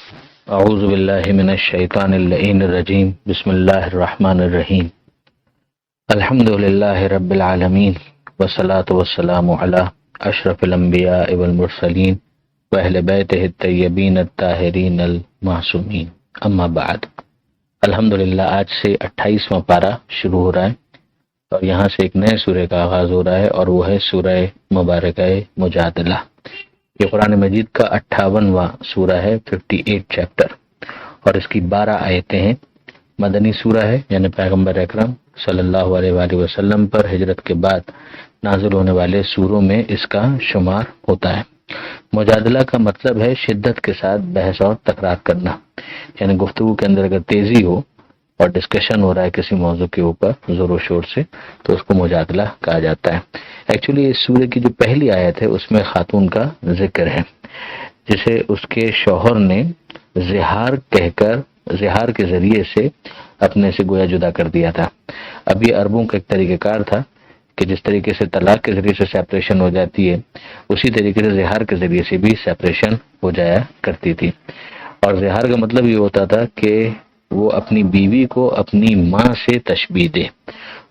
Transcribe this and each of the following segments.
اعوذ باللہ من الشیطان اللعین الرجیم بسم اللہ الرحمن الرحیم الحمد للہ رب العالمین والصلاة والسلام علی اشرف الانبیاء والمرسلین واہل بیتہ الطیبین الطاہرین المعصومین اما بعد۔ الحمدللہ آج سے 28واں پارہ شروع ہو رہا ہے اور یہاں سے ایک نئے سورہ کا آغاز ہو رہا ہے اور وہ ہے سورہ مبارکہ مجادلہ۔ یہ قرآن مجید کا 58واں سورہ ہے، 58 چیپٹر، اور اس کی 12 آیتیں ہیں۔ مدنی سورہ ہے، یعنی پیغمبر اکرم صلی اللہ علیہ وآلہ وسلم پر ہجرت کے بعد نازل ہونے والے سوروں میں اس کا شمار ہوتا ہے۔ مجادلہ کا مطلب ہے شدت کے ساتھ بحث اور تکرار کرنا، یعنی گفتگو کے اندر اگر تیزی ہو اور ڈسکشن ہو رہا ہے کسی موضوع کے اوپر زور و شور سے تو اس کو مجادلہ کہا جاتا ہے۔ ایکچولی اس سورہ کی جو پہلی آیت ہے اس میں خاتون کا ذکر ہے جسے اس کے شوہر نے زہار کے ذریعے سے اپنے سے گویا جدا کر دیا تھا۔ اب یہ عربوں کا ایک طریقہ کار تھا کہ جس طریقے سے طلاق کے ذریعے سے سیپریشن ہو جاتی ہے اسی طریقے سے زہار کے ذریعے سے بھی سیپریشن ہو جایا کرتی تھی۔ اور زہار کا مطلب یہ ہوتا تھا کہ وہ اپنی بیوی کو اپنی ماں سے تشبیہ دے۔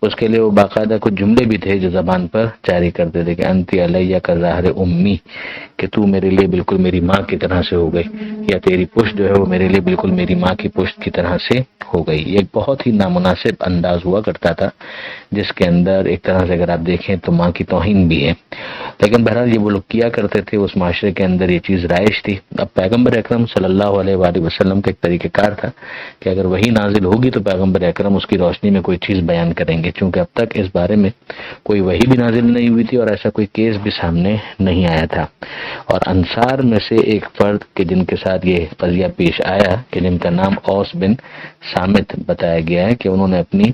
اس کے لیے وہ باقاعدہ کچھ جملے بھی تھے جو زبان پر جاری کرتے تھے کہ انتی علیہ کا ظاہر امی، کہ تو میرے لیے بالکل میری ماں کی طرح سے ہو گئی، یا تیری پشت جو ہے وہ میرے لیے بالکل میری ماں کی پشت کی طرح سے ہو گئی۔ یہ ایک بہت ہی نامناسب انداز ہوا کرتا تھا جس کے اندر ایک طرح سے اگر آپ دیکھیں تو ماں کی توہین بھی ہے، لیکن بہرحال یہ وہ لوگ کیا کرتے تھے، اس معاشرے کے اندر یہ چیز رائج تھی۔ اب پیغمبر اکرم صلی اللہ علیہ وآلہ وسلم کا ایک طریقہ کار تھا کہ اگر وہی نازل ہوگی تو پیغمبر اکرم اس کی روشنی میں کوئی چیز بیان کریں گے، چونکہ اب تک اس بارے میں کوئی وحی بھی نازل نہیں ہوئی تھی اور ایسا کوئی کیس بھی سامنے نہیں آیا تھا۔ اور انصار میں سے ایک فرد کے جن کے ساتھ یہ قضیہ پیش آیا کہ جن کا نام اوس بن صامت بتایا گیا ہے کہ انہوں نے اپنی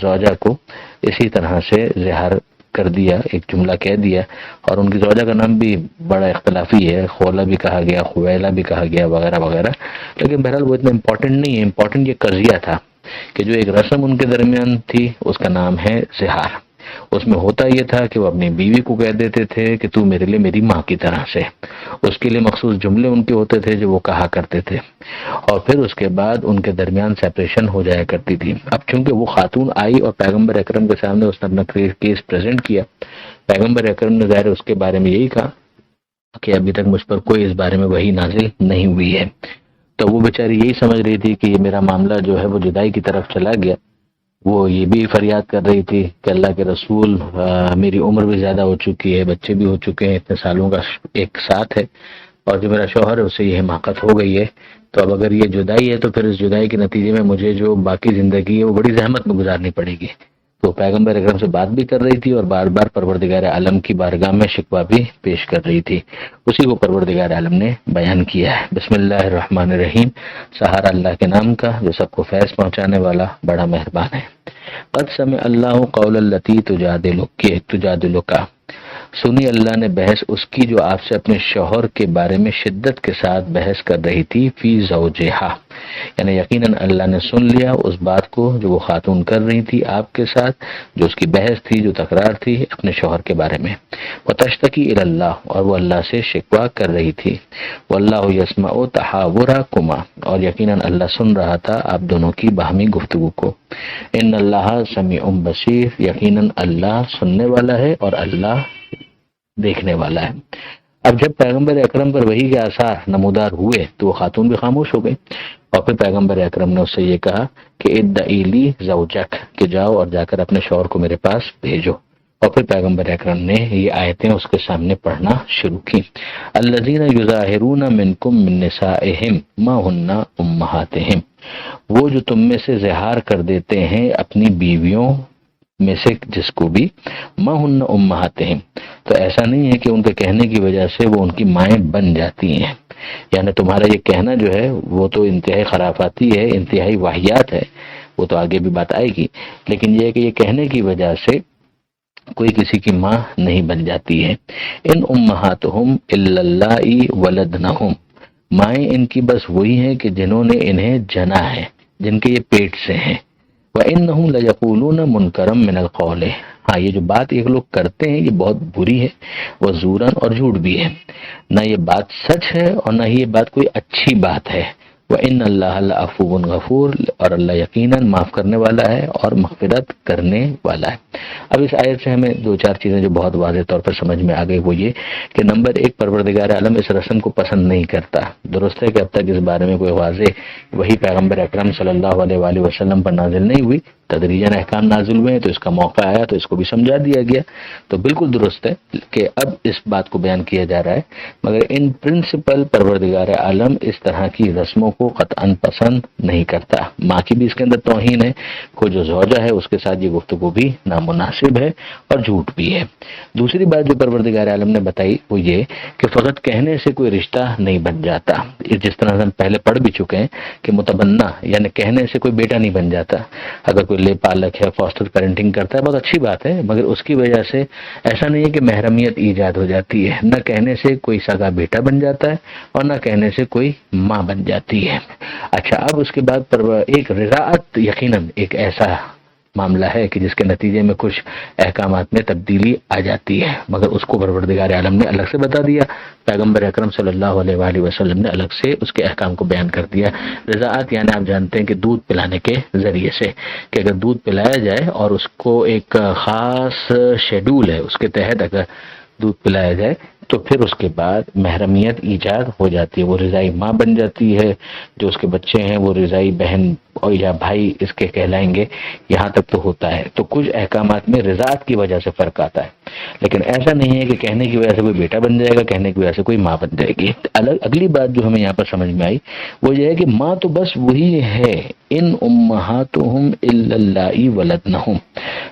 زوجہ کو اسی طرح سے زہار کر دیا، ایک جملہ کہہ دیا، اور ان کی زوجہ کا نام بھی بڑا اختلافی ہے، خولہ بھی کہا گیا، خویلہ بھی کہا گیا، وغیرہ وغیرہ، لیکن بہرحال وہ اتنا امپورٹنٹ نہیں ہے۔ امپورٹنٹ یہ قضیہ تھا کہ جو ایک رسم ان کے درمیان تھی اس کا نام ہے زہار۔ اس میں ہوتا یہ تھا کہ وہ اپنی بیوی کو کہہ دیتے تھے کہ تو میرے لیے میری ماں کی طرح سے، اس کے لیے مخصوص جملے ان کے ہوتے تھے جو وہ کہا کرتے تھے، اور پھر اس کے بعد ان کے درمیان سیپریشن ہو جایا کرتی تھی۔ اب چونکہ وہ خاتون آئی اور پیغمبر اکرم کے سامنے اس نے اپنا کیس پریزنٹ کیا، پیغمبر اکرم نے ظاہر اس کے بارے میں یہی کہا کہ ابھی تک مجھ پر کوئی اس بارے میں وحی نازل نہیں ہوئی ہے، تو وہ بیچاری یہی سمجھ رہی تھی کہ یہ میرا معاملہ جو ہے وہ جدائی کی طرف چلا گیا۔ وہ یہ بھی فریاد کر رہی تھی کہ اللہ کے رسول، میری عمر بھی زیادہ ہو چکی ہے، بچے بھی ہو چکے ہیں، اتنے سالوں کا ایک ساتھ ہے، اور جو میرا شوہر ہے اسے یہ حماقت ہو گئی ہے، تو اب اگر یہ جدائی ہے تو پھر اس جدائی کے نتیجے میں مجھے جو باقی زندگی ہے وہ بڑی زحمت میں گزارنی پڑے گی۔ تو پیغمبر اکرم سے بات بھی کر رہی تھی اور بار بار پروردگار عالم کی بارگاہ میں شکوہ بھی پیش کر رہی تھی۔ اسی کو پروردگار عالم نے بیان کیا ہے۔ بسم اللہ الرحمن الرحیم، سہارا اللہ کے نام کا جو سب کو فیض پہنچانے والا بڑا مہربان ہے۔ قد سمع اللہ قول التی تجادلک، سنی اللہ نے بحث اس کی جو آپ سے اپنے شوہر کے بارے میں شدت کے ساتھ بحث کر رہی تھی، فی زوجہا، یعنی یقیناً اللہ نے سن لیا اس بات کو جو وہ خاتون کر رہی تھی آپ کے ساتھ، جو اس کی بحث تھی، جو تکرار تھی اپنے شوہر کے بارے میں۔ وتشتکی الی اللہ، اور وہ اللہ سے شکوہ کر رہی تھی۔ واللہ یسمع تحاورکما، اور یقیناً اللہ سن رہا تھا آپ دونوں کی باہمی گفتگو کو۔ ان اللہ سمیع بصیر، یقیناً اللہ سننے والا ہے اور اللہ دیکھنے والا ہے۔ اب جب پیغمبر اکرم پر وحی کے آثار نمودار ہوئے تو وہ خاتون بھی خاموش ہو گئی، اور پھر پیغمبر اکرم نے اس سے یہ کہا کہ ادعی لی زوجک، کہ جاؤ اور جا کر اپنے شوہر کو میرے پاس بھیجو۔ اور پھر پیغمبر اکرم نے یہ آیتیں اس کے سامنے پڑھنا شروع کی۔ الذین یظاہرون منکم من نسائہم ما ہن امہاتہم، وہ جو تم میں سے زہار کر دیتے ہیں اپنی بیویوں میں سے جس کو بھی، ما ہن امہاتہم، تو ایسا نہیں ہے کہ ان کے کہنے کی وجہ سے وہ ان کی مائیں بن جاتی ہیں، یعنی تمہارا یہ کہنا جو ہے وہ تو انتہائی خرافاتی ہے، انتہائی واہیات ہے، وہ تو آگے بھی بات آئے گی، لیکن یہ ہے کہ یہ کہنے کی وجہ سے کوئی کسی کی ماں نہیں بن جاتی ہے۔ ان امہاتہم الا اللائی ولدنہم، مائیں ان کی بس وہی ہیں کہ جنہوں نے انہیں جنا ہے، جن کے یہ پیٹ سے ہیں۔ وَإِنَّهُمْ لَيَقُولُونَ مُنْكَرًا مِنَ الْقَوْلِ، ہاں یہ جو بات یہ لوگ کرتے ہیں یہ بہت بری ہے، وہ زوراً اور جھوٹ بھی ہے، نہ یہ بات سچ ہے اور نہ ہی یہ بات کوئی اچھی بات ہے، وَإِنَّ اللَّهَ لَعَفُوٌّ غَفُورٌ، اور اللہ یقیناً معاف کرنے والا ہے اور مغفرت کرنے والا ہے۔ اب اس آیت سے ہمیں دو چار چیزیں جو بہت واضح طور پر سمجھ میں آ گئی، وہ یہ کہ نمبر ایک، پروردگار عالم اس رسم کو پسند نہیں کرتا۔ درست ہے کہ اب تک اس بارے میں کوئی واضح وہی پیغمبر اکرم صلی اللہ علیہ وآلہ وسلم پر نازل نہیں ہوئی، تدریجاً احکام نازل ہوئے ہیں تو اس کا موقع آیا تو اس کو بھی سمجھا دیا گیا، تو بالکل درست ہے کہ اب اس بات کو بیان کیا جا رہا ہے، مگر ان پرنسپل پروردگار عالم اس طرح کی رسموں کو قطعاً پسند نہیں کرتا۔ ماں کی بھی اس کے اندر توہین ہے، کوئی جو زوجہ ہے اس کے ساتھ یہ گفتگو بھی نامناسب ہے اور جھوٹ بھی ہے۔ دوسری بات جو پروردگار عالم نے بتائی وہ یہ کہ فقط کہنے سے کوئی رشتہ نہیں بن جاتا، جس طرح ہم پہلے پڑھ بھی چکے ہیں کہ متبنہ یعنی کہنے سے کوئی بیٹا نہیں بن جاتا۔ اگر کوئی لے پالک ہے، فاسٹر پیرنٹنگ کرتا ہے، بہت اچھی بات ہے، مگر اس کی وجہ سے ایسا نہیں ہے کہ محرمیت ایجاد ہو جاتی ہے، نہ کہنے سے کوئی سگا بیٹا بن جاتا ہے اور نہ کہنے سے کوئی ماں بن جاتی ہے۔ اچھا، اب اس کے بعد ایک رضاعت یقیناً ایک ایسا معاملہ ہے کہ جس کے نتیجے میں کچھ احکامات میں تبدیلی آ جاتی ہے، مگر اس کو پروردگار عالم نے الگ سے بتا دیا، پیغمبر اکرم صلی اللہ علیہ وآلہ وسلم نے الگ سے اس کے احکام کو بیان کر دیا۔ رضاعت یعنی آپ جانتے ہیں کہ دودھ پلانے کے ذریعے سے، کہ اگر دودھ پلایا جائے اور اس کو ایک خاص شیڈول ہے اس کے تحت اگر دودھ پلایا جائے تو پھر اس کے بعد محرمیت ایجاد ہو جاتی ہے، وہ رضائی ماں بن جاتی ہے، جو اس کے بچے ہیں وہ رضائی بہن اور یا بھائی اس کے کہلائیں گے، یہاں تک تو ہوتا ہے۔ تو کچھ احکامات میں رضاعت کی وجہ سے فرق آتا ہے، لیکن ایسا نہیں ہے کہ کہنے کی وجہ سے کوئی بیٹا بن جائے گا، کہنے کی وجہ سے کوئی ماں بن جائے گی۔ اگلی بات جو ہمیں یہاں پر سمجھ میں آئی وہ یہ ہے کہ ماں تو بس وہی ہے، ان امہاتہم الا اللائی ولدنہم،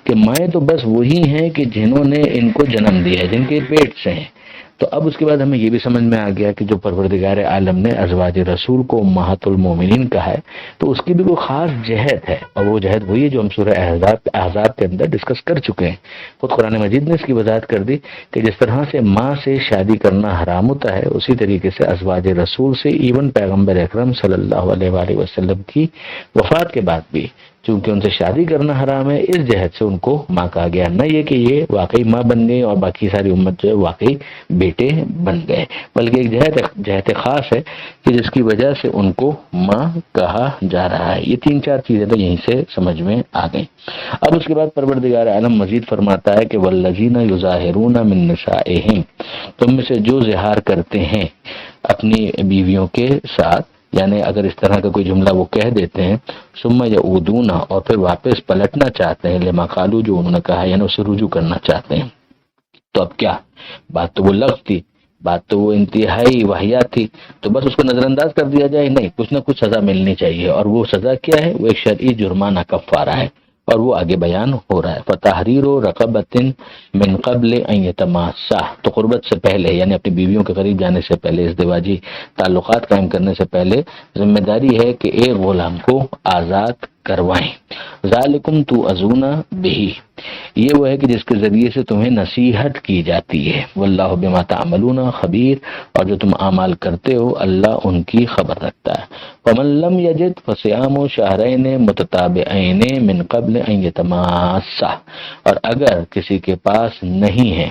کہ مائیں تو بس وہی ہیں کہ جنہوں نے ان کو جنم دیا ہے، جن کے پیٹ سے ہیں۔ تو اب اس کے بعد ہمیں یہ بھی سمجھ میں آ گیا کہ جو پروردگار عالم نے ازواج رسول کو امہات المومنین کہا ہے تو اس کی بھی کوئی خاص جہت ہے، اور وہ جہت وہی ہے جو ہم سورہ احزاب کے اندر ڈسکس کر چکے ہیں۔ خود قرآن مجید نے اس کی وضاحت کر دی کہ جس طرح سے ماں سے شادی کرنا حرام ہوتا ہے، اسی طریقے سے ازواج رسول سے ایون پیغمبر اکرم صلی اللہ علیہ وآلہ وسلم کی وفات کے بعد بھی چونکہ ان سے شادی کرنا حرام ہے، اس جہت سے ان کو ماں کہا گیا، نہ یہ کہ یہ واقعی ماں بن گئی اور باقی ساری امت جو ہے واقعی بیٹے بن گئے، بلکہ ایک جہت خاص ہے کہ جس کی وجہ سے ان کو ماں کہا جا رہا ہے۔ یہ تین چار چیزیں تو یہیں سے سمجھ میں آ گئیں۔ اب اس کے بعد پروردگار عالم مزید فرماتا ہے کہ والذین یظاہرون من نسائہم، تم میں سے جو زہار کرتے ہیں اپنی بیویوں کے ساتھ، یعنی اگر اس طرح کا کوئی جملہ وہ کہہ دیتے ہیں ثم یعودون، اور پھر واپس پلٹنا چاہتے ہیں لما قالوا، جو انہوں نے کہا، یعنی اسے رجوع کرنا چاہتے ہیں، تو اب کیا بات؟ تو وہ لفظ تھی، بات تو وہ انتہائی واہیات تھی، تو بس اس کو نظر انداز کر دیا جائے؟ نہیں، کچھ نہ کچھ سزا ملنی چاہیے، اور وہ سزا کیا ہے؟ وہ ایک شرعی جرمانہ کفارہ ہے، اور وہ آگے بیان ہو رہا ہے۔ فتحریر رقبۃ من قبل ان یتماسا، تو قربت سے پہلے یعنی اپنی بیویوں کے قریب جانے سے پہلے، ازدواجی تعلقات قائم کرنے سے پہلے ذمہ داری ہے کہ ایک غلام کو آزاد کروائیں۔ ذالکم توعظون بہ، یہ وہ ہے کہ جس کے ذریعے سے تمہیں نصیحت کی جاتی ہے۔ واللہ بما تعملون خبیر، اور جو تم اعمال کرتے ہو اللہ ان کی خبر رکھتا ہے۔ ومن لم یجد فصیام شہرین متتابعین من قبل ان یتماسا، اور اگر کسی کے پاس نہیں ہے،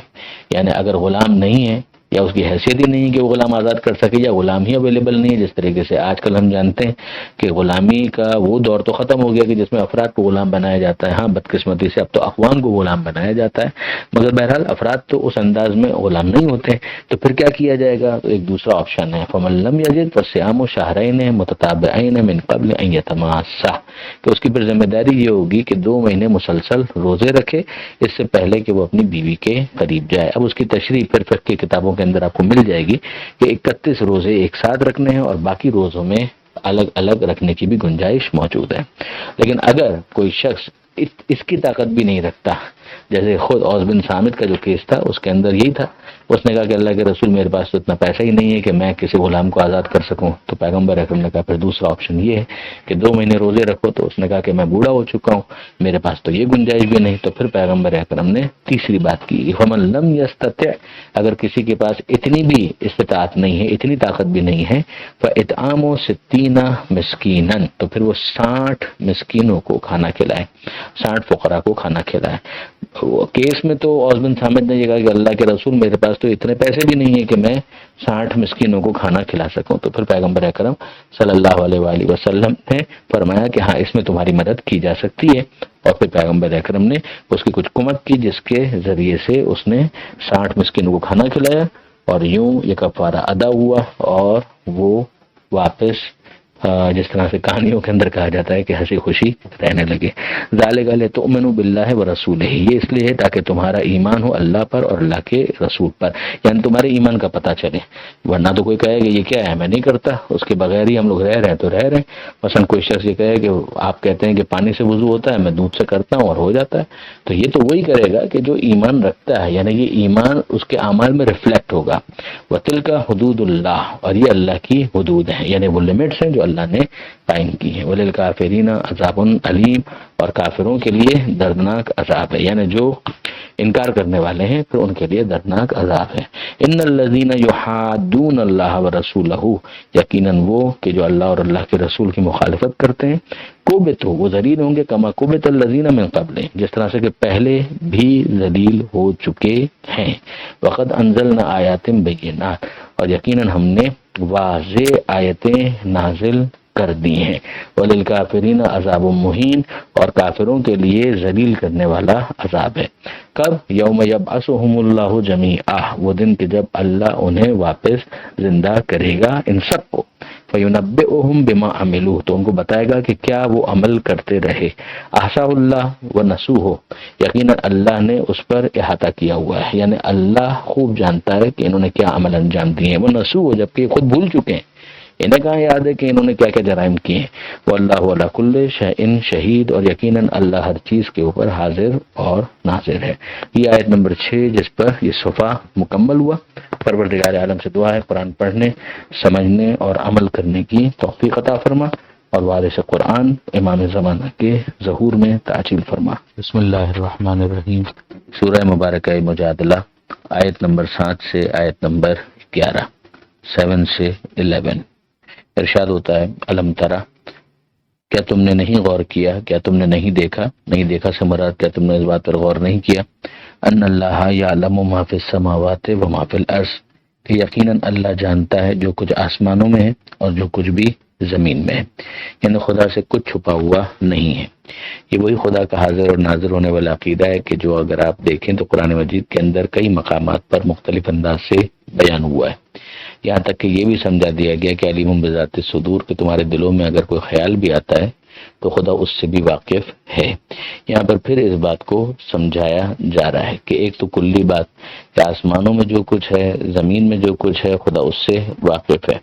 یعنی اگر غلام نہیں ہے یا اس کی حیثیت ہی نہیں کہ وہ غلام آزاد کر سکے، یا غلام ہی اویلیبل نہیں ہے، جس طریقے سے آج کل ہم جانتے ہیں کہ غلامی کا وہ دور تو ختم ہو گیا کہ جس میں افراد کو غلام بنایا جاتا ہے، ہاں بدقسمتی سے اب تو اقوام کو غلام بنایا جاتا ہے، مگر بہرحال افراد تو اس انداز میں غلام نہیں ہوتے، تو پھر کیا کیا جائے گا؟ تو ایک دوسرا آپشن ہے، فمن لم یجد فصیام شہرین متتابعین من قبل ان یتماسا، کہ اس کی پھر ذمہ داری یہ ہوگی کہ 2 مہینے مسلسل روزے رکھے اس سے پہلے کہ وہ اپنی بیوی کے قریب جائے۔ اب اس کی تشریح پھر فقہ کی کتابوں کے اندر آپ کو مل جائے گی کہ 31 روزے ایک ساتھ رکھنے ہیں اور باقی روزوں میں الگ الگ رکھنے کی بھی گنجائش موجود ہے۔ لیکن اگر کوئی شخص اس کی طاقت بھی نہیں رکھتا، جیسے خود اوس بن صامت کا جو کیس تھا اس کے اندر یہی تھا، اس نے کہا کہ اللہ کے رسول میرے پاس تو اتنا پیسہ ہی نہیں ہے کہ میں کسی غلام کو آزاد کر سکوں، تو پیغمبر اکرم نے کہا پھر دوسرا آپشن یہ ہے کہ 2 مہینے روزے رکھو، تو اس نے کہا کہ میں بوڑھا ہو چکا ہوں، میرے پاس تو یہ گنجائش بھی نہیں، تو پھر پیغمبر اکرم نے تیسری بات کی، فمن لم یستطع، اگر کسی کے پاس اتنی بھی استطاعت نہیں ہے، اتنی طاقت بھی نہیں ہے، فاطعام 60 مسکینا، تو پھر وہ 60 مسکینوں کو کھانا کھلائے۔ 60 فقراء کو کھانا کھلائے۔ کیس میں تو عوض بن صامت نے یہ کہا کہ اللہ کے رسول میرے پاس تو اتنے پیسے بھی نہیں ہیں کہ میں 60 مسکینوں کو کھانا کھلا سکوں۔ تو پھر پیغمبر اکرم صلی اللہ علیہ وآلہ وسلم نے فرمایا کہ ہاں اس میں تمہاری مدد کی جا سکتی ہے، اور پھر پیغمبر اکرم نے اس کی کچھ کمک کی جس کے ذریعے سے اس نے 60 مسکینوں کو کھانا کھلایا، اور یوں یہ کفارہ ادا ہوا اور وہ واپس جس طرح سے کہانیوں کے اندر کہا جاتا ہے کہ ہنسی خوشی رہنے لگے۔ ذالک لتؤمنوا باللہ ورسولہ، یہ اس لیے ہے تاکہ تمہارا ایمان ہو اللہ پر اور اللہ کے رسول پر، یعنی تمہارے ایمان کا پتہ چلے، ورنہ تو کوئی کہے کہ یہ کیا ہے میں نہیں کرتا، اس کے بغیر ہی ہم لوگ رہ رہے ہیں تو رہ رہے ہیں۔ مثلا کوئی شخص یہ کہے کہ آپ کہتے ہیں کہ پانی سے وضو ہوتا ہے، میں دودھ سے کرتا ہوں اور ہو جاتا ہے، تو یہ تو وہی کرے گا کہ جو ایمان رکھتا ہے، یعنی یہ ایمان اس کے اعمال میں ریفلیکٹ ہوگا۔ وَتِلْكَ حدود اللہ، اور یہ اللہ کی حدود ہیں، یعنی وہ لمٹس ہیں جو اللہ نے قائم کی ہیں۔ وَلِلْكَافِرِينَ عَذَابٌ علیم، اور کافروں کے لیے دردناک عذاب ہے، یعنی جو انکار کرنے والے ہیں پھر ان کے لیے دردناک عذاب ہے۔ ان الذین یحادون اللہ ورسولہ، یقیناً وہ کہ جو اللہ اور اللہ کے رسول کی مخالفت کرتے ہیں، کوبتو، وہ ذلیل ہوں گے، کما کوبت الذین من قبل، جس طرح سے کہ پہلے بھی ذلیل ہو چکے ہیں۔ وقد انزلنا آیات بینات، اور یقیناً ہم نے واضح آیتیں نازل کر دی ہیں۔ وللکافرین عذاب مہین، اور کافروں کے لیے ذلیل کرنے والا عذاب ہے۔ کب؟ یوم یبعثہم اللہ جمیعا، وہ دن کہ جب اللہ انہیں واپس زندہ کرے گا ان سب کو۔ فینبئہم بما عملوا، تو ان کو بتائے گا کہ کیا وہ عمل کرتے رہے۔ احصاہ اللہ ونسوہ، یقیناً اللہ نے اس پر احاطہ کیا ہوا ہے، یعنی اللہ خوب جانتا ہے کہ انہوں نے کیا عمل انجام دیے ہیں۔ وہ نسوہ، جبکہ یہ خود بھول چکے ہیں، انہیں کہاں یاد ہے کہ انہوں نے کیا کیا جرائم کیے ہیں۔ واللہ علی کل شیء شہید، اور یقیناً اللہ ہر چیز کے اوپر حاضر اور ناظر ہے۔ یہ آیت نمبر 6 جس پر یہ صفحہ مکمل ہوا۔ پروردگار عالم سے دعا ہے قرآن پڑھنے، سمجھنے اور عمل کرنے کی توفیق عطا فرما، اور وارث قرآن امام زمانہ کے ظہور میں تعجیل فرما۔ بسم اللہ الرحمن الرحیم۔ سورہ مبارکہ مجادلہ، آیت نمبر 7 سے آیت نمبر 11، 7 سے 11۔ ارشاد ہوتا ہے علم ترا، کیا تم نے نہیں غور کیا، کیا تم نے نہیں دیکھا، نہیں دیکھا سے مراد کیا تم نے اس بات پر غور نہیں کیا، ان اللہ یعلم ما فی السماوات و ما فی الارض، کہ یقیناً اللہ جانتا ہے جو کچھ آسمانوں میں ہے اور جو کچھ بھی زمین میں ہے، یعنی خدا سے کچھ چھپا ہوا نہیں ہے۔ یہ وہی خدا کا حاضر اور ناظر ہونے والا عقیدہ ہے کہ جو اگر آپ دیکھیں تو قرآن مجید کے اندر کئی مقامات پر مختلف انداز سے بیان ہوا ہے، یہاں تک کہ یہ بھی سمجھا دیا گیا کہ علیم بذات الصدور، کہ تمہارے دلوں میں اگر کوئی خیال بھی آتا ہے تو خدا اس سے بھی واقف ہے۔ یہاں پر پھر اس بات کو سمجھایا جا رہا ہے کہ ایک تو کلی بات کہ آسمانوں میں جو کچھ ہے، زمین میں جو کچھ ہے، خدا اس سے واقف ہے،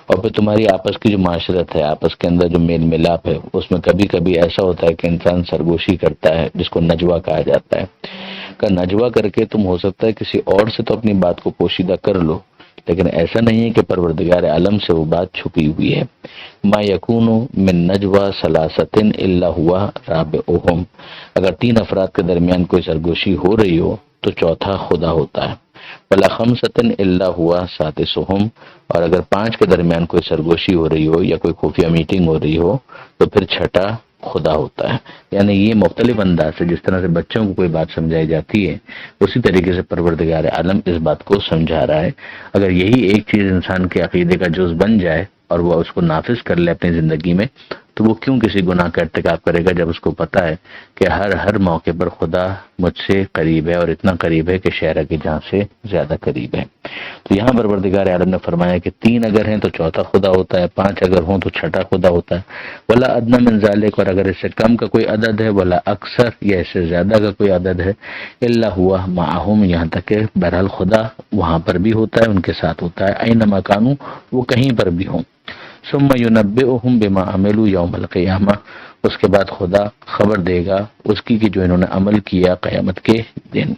اور پھر تمہاری آپس کی جو معاشرت ہے، آپس کے اندر جو میل ملاپ ہے، اس میں کبھی کبھی ایسا ہوتا ہے کہ انسان سرگوشی کرتا ہے جس کو نجوہ کہا جاتا ہے، کہ نجوہ کر کے تم ہو سکتا ہے کسی اور سے تو اپنی بات کو پوشیدہ کر لو، لیکن ایسا نہیں ہے کہ پروردگار عالم سے وہ بات چھپی ہوئی ہے۔ ما یکون من نجوى ثلاثة الا هو رابعهم، اگر 3 افراد کے درمیان کوئی سرگوشی ہو رہی ہو تو چوتھا خدا ہوتا ہے۔ ولا خمسة الا هو سادسهم، اور اگر 5 کے درمیان کوئی سرگوشی ہو رہی ہو یا کوئی خفیہ میٹنگ ہو رہی ہو تو پھر چھٹا خدا ہوتا ہے۔ یعنی یہ مختلف انداز سے جس طرح سے بچوں کو کوئی بات سمجھائی جاتی ہے، اسی طریقے سے پروردگار عالم اس بات کو سمجھا رہا ہے۔ اگر یہی ایک چیز انسان کے عقیدے کا جز بن جائے اور وہ اس کو نافذ کر لے اپنی زندگی میں، تو وہ کیوں کسی گناہ کا ارتکاب کرے گا جب اس کو پتہ ہے کہ ہر موقع پر خدا مجھ سے قریب ہے، اور اتنا قریب ہے کہ شہرہ کی جان سے زیادہ قریب ہے۔ تو یہاں پروردگار عالم نے فرمایا کہ 3 اگر ہیں تو چوتھا خدا ہوتا ہے، 5 اگر ہوں تو چھٹا خدا ہوتا ہے۔ ولا ادنی من ذالک، اور اگر اس سے کم کا کوئی عدد ہے، ولا اکثر، یا اس سے زیادہ کا کوئی عدد ہے، الا ہوا معہم، یہاں تک کہ بہرحال خدا وہاں پر بھی ہوتا ہے، ان کے ساتھ ہوتا ہے، اینما کانوا، وہ کہیں پر بھی ہوں۔ ثم ينبئهم بما عملوا یوم القیامہ، اس کے بعد خدا خبر دے گا اس کی کہ جو انہوں نے عمل کیا قیامت کے دن۔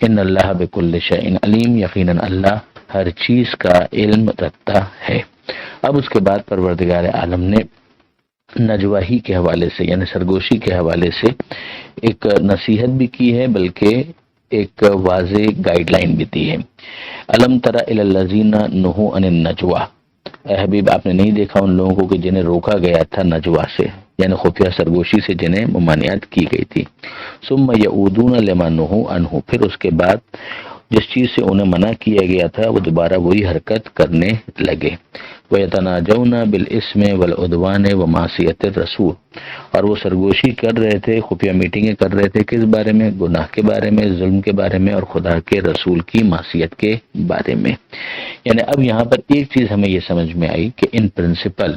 ان اللہ بكل شیء علیم، یقیناً اللہ ہر چیز کا علم رکھتا ہے۔ اب اس کے بعد پروردگار عالم نے نجواہی کے حوالے سے، یعنی سرگوشی کے حوالے سے ایک نصیحت بھی کی ہے، بلکہ ایک واضح گائیڈ لائن بھی دی ہے۔ الم تر الی الذین نہوا عن النجوى، اے حبیب آپ نے نہیں دیکھا ان لوگوں کو کہ جنہیں روکا گیا تھا نجوا سے، یعنی خفیہ سرگوشی سے جنہیں ممانعت کی گئی تھی۔ ثم یعودون لما نہوا عنہ، پھر اس کے بعد جس چیز سے انہیں منع کیا گیا تھا وہ دوبارہ وہی حرکت کرنے لگے۔ وَيَتَنَاجَوْنَ بِالْإِثْمِ وَالْعُدْوَانِ وَمَعْصِيَتِ الرَّسُولِ، اور وہ سرگوشی کر رہے تھے، خفیہ میٹنگیں کر رہے تھے، کس بارے میں؟ گناہ کے بارے میں، ظلم کے بارے میں، اور خدا کے رسول کی معصیت کے بارے میں۔ یعنی اب یہاں پر ایک چیز ہمیں یہ سمجھ میں آئی کہ ان پرنسپل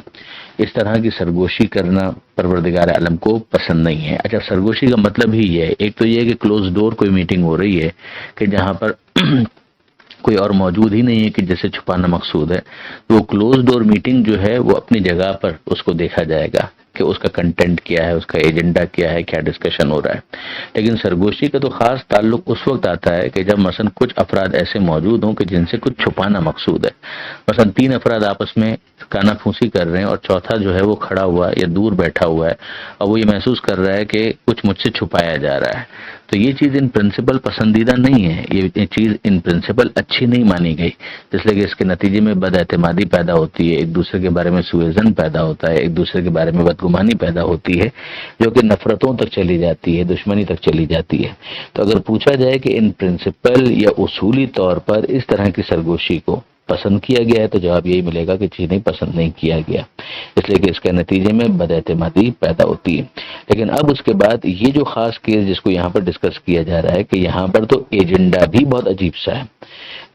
اس طرح کی سرگوشی کرنا پروردگار عالم کو پسند نہیں ہے۔ اچھا، سرگوشی کا مطلب ہی یہ ہے، ایک تو یہ کہ کلوز ڈور کوئی میٹنگ ہو رہی ہے کہ جہاں پر کوئی اور موجود ہی نہیں ہے کہ جسے چھپانا مقصود ہے، تو وہ کلوز ڈور میٹنگ جو ہے وہ اپنی جگہ پر اس کو دیکھا جائے گا کہ اس کا کنٹینٹ کیا ہے، اس کا ایجنڈا کیا ہے، کیا ڈسکشن ہو رہا ہے۔ لیکن سرگوشی کا تو خاص تعلق اس وقت آتا ہے کہ جب مثلا کچھ افراد ایسے موجود ہوں کہ جن سے کچھ چھپانا مقصود ہے۔ مثلا 3 افراد آپس میں کانا پھوسی کر رہے ہیں اور چوتھا جو ہے وہ کھڑا ہوا یا دور بیٹھا ہوا ہے اور وہ یہ محسوس کر رہا ہے کہ کچھ مجھ سے چھپایا جا رہا ہے، تو یہ چیز ان پرنسپل پسندیدہ نہیں ہے، یہ چیز ان پرنسپل اچھی نہیں مانی گئی، اس لیے کہ اس کے نتیجے میں بد اعتمادی پیدا ہوتی ہے، ایک دوسرے کے بارے میں سوء ظن پیدا ہوتا ہے، ایک دوسرے کے بارے میں بدگمانی پیدا ہوتی ہے، جو کہ نفرتوں تک چلی جاتی ہے، دشمنی تک چلی جاتی ہے۔ تو اگر پوچھا جائے کہ ان پرنسپل یا اصولی طور پر اس طرح کی سرگوشی کو پسند کیا گیا ہے، تو جواب یہی ملے گا کہ چیز نہیں پسند نہیں کیا گیا، اس لیے کہ اس کے نتیجے میں بد اعتمادی پیدا ہوتی ہے۔ لیکن اب اس کے بعد یہ جو خاص کیس جس کو یہاں پر ڈسکس کیا جا رہا ہے کہ یہاں پر تو ایجنڈا بھی بہت عجیب سا ہے،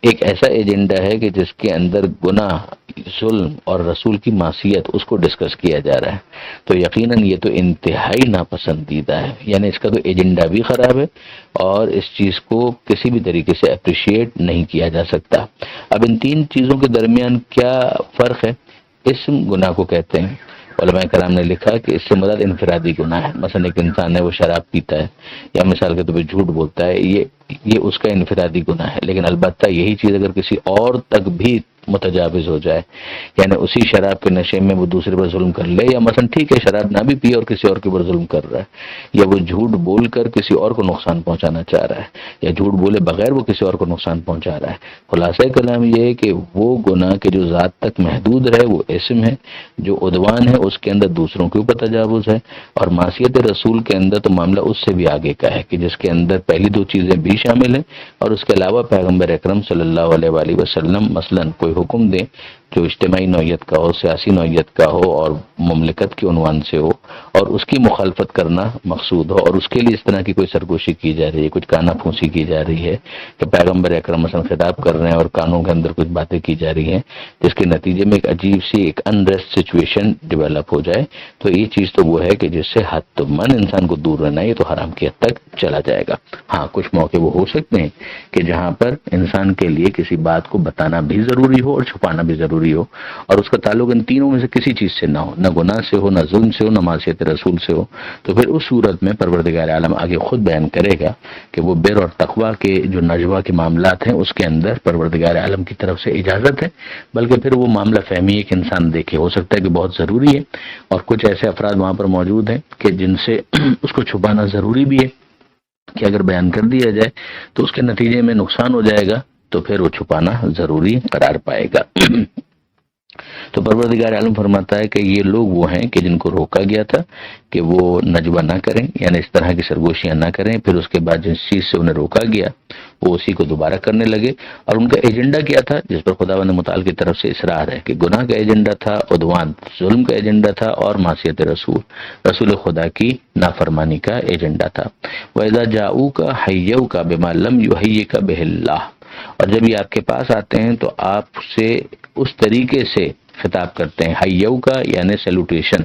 ایک ایسا ایجنڈا ہے کہ جس کے اندر گناہ، ظلم اور رسول کی معصیت اس کو ڈسکس کیا جا رہا ہے، تو یقیناً یہ تو انتہائی ناپسندیدہ ہے، یعنی اس کا تو ایجنڈا بھی خراب ہے اور اس چیز کو کسی بھی طریقے سے اپریشیٹ نہیں کیا جا سکتا۔ اب ان 3 چیزوں کے درمیان کیا فرق ہے؟ اسم گناہ کو کہتے ہیں، علماء کرام نے لکھا کہ اس سے مراد انفرادی گناہ ہے، مثلا ایک انسان ہے وہ شراب پیتا ہے یا مثال کے طور پہ جھوٹ بولتا ہے، یہ اس کا انفرادی گناہ ہے، لیکن البتہ یہی چیز اگر کسی اور تک بھی متجاوز ہو جائے، یعنی اسی شراب کے نشے میں وہ دوسرے پر ظلم کر لے، یا مثلا ٹھیک ہے شراب نہ بھی پیے اور کسی اور کے اوپر ظلم کر رہا ہے، یا وہ جھوٹ بول کر کسی اور کو نقصان پہنچانا چاہ رہا ہے، یا جھوٹ بولے بغیر وہ کسی اور کو نقصان پہنچا رہا ہے، خلاصہ کلام یہ ہے کہ وہ گناہ کے جو ذات تک محدود رہے وہ اسم ہے، جو عدوان ہے اس کے اندر دوسروں کے اوپر تجاوز ہے، اور معصیت رسول کے اندر تو معاملہ اس سے بھی آگے کا ہے کہ جس کے اندر پہلی 2 چیزیں بھی شامل ہیں، اور اس کے علاوہ پیغمبر اکرم صلی اللہ علیہ وآلہ وسلم مثلا کوئی حکم دیں جو اجتماعی نوعیت کا ہو، سیاسی نوعیت کا ہو اور مملکت کے عنوان سے ہو، اور اس کی مخالفت کرنا مقصود ہو، اور اس کے لیے اس طرح کی کوئی سرگوشی کی جا رہی ہے، کچھ کانا پھونسی کی جا رہی ہے کہ پیغمبر اکرم مثلا خطاب کر رہے ہیں اور کانوں کے اندر کچھ باتیں کی جا رہی ہیں جس کے نتیجے میں ایک عجیب سی ایک انریسٹ سچویشن ڈیولپ ہو جائے، تو یہ چیز تو وہ ہے کہ جس سے حد من انسان کو دور رہنا ہے، یہ تو حرام کی حد تک چلا جائے گا۔ ہاں، کچھ موقع وہ ہو سکتے ہیں کہ جہاں پر انسان کے لیے کسی بات کو بتانا بھی ضروری ہو اور چھپانا بھی ضروری ہو، اور اس کا تعلق ان تینوں میں سے کسی چیز سے نہ ہو، نہ گناہ سے ہو، نہ ظلم سے ہو، نہ معصیت رسول سے ہو، تو پھر اس صورت میں پروردگار عالم آگے خود بیان کرے گا کہ وہ بر اور تقوی کے جو نجوا کے معاملات ہیں اس کے اندر پروردگار عالم کی طرف سے اجازت ہے، بلکہ پھر وہ معاملہ فہمی ایک انسان دیکھے، ہو سکتا ہے کہ بہت ضروری ہے اور کچھ ایسے افراد وہاں پر موجود ہیں کہ جن سے اس کو چھپانا ضروری بھی ہے کہ اگر بیان کر دیا جائے تو اس کے نتیجے میں نقصان ہو جائے گا، تو پھر وہ چھپانا ضروری قرار پائے گا۔ تو پروردگار عالم فرماتا ہے کہ یہ لوگ وہ ہیں کہ جن کو روکا گیا تھا کہ وہ نجوہ نہ کریں، یعنی اس طرح کی سرگوشیاں نہ کریں، پھر اس کے بعد جس چیز سے انہیں روکا گیا وہ اسی کو دوبارہ کرنے لگے، اور ان کا ایجنڈا کیا تھا جس پر خداوند متعال کی طرف سے اصرار ہے کہ گناہ کا ایجنڈا تھا، عدوان ظلم کا ایجنڈا تھا، اور معصیت رسول خدا کی نافرمانی کا ایجنڈا تھا۔ وَإِذَا جَاءُوكَ حَيَّوْكَ بِمَا لَمْ يُحَيِّكَ بِهِ اللَّهُ، اور جب یہ آپ کے پاس آتے ہیں تو آپ سے اس طریقے سے خطاب کرتے ہیں، حیو کا یعنی سیلوٹیشن،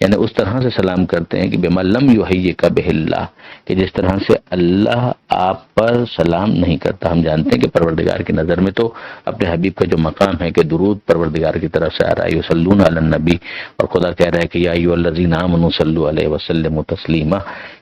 یعنی اس طرح سے سلام کرتے ہیں کہ بما لم یحیک بہ اللہ، کہ جس طرح سے اللہ آپ پر سلام نہیں کرتا۔ ہم جانتے ہیں کہ پروردگار کی نظر میں تو اپنے حبیب کا جو مقام ہے کہ درود پروردگار کی طرف سے آ رہا ہے، یصلون علی النبی، اور خدا کہہ رہا ہے کہ یا ایھا الذین آمنوا صلوا علیہ وسلموا تسلیما،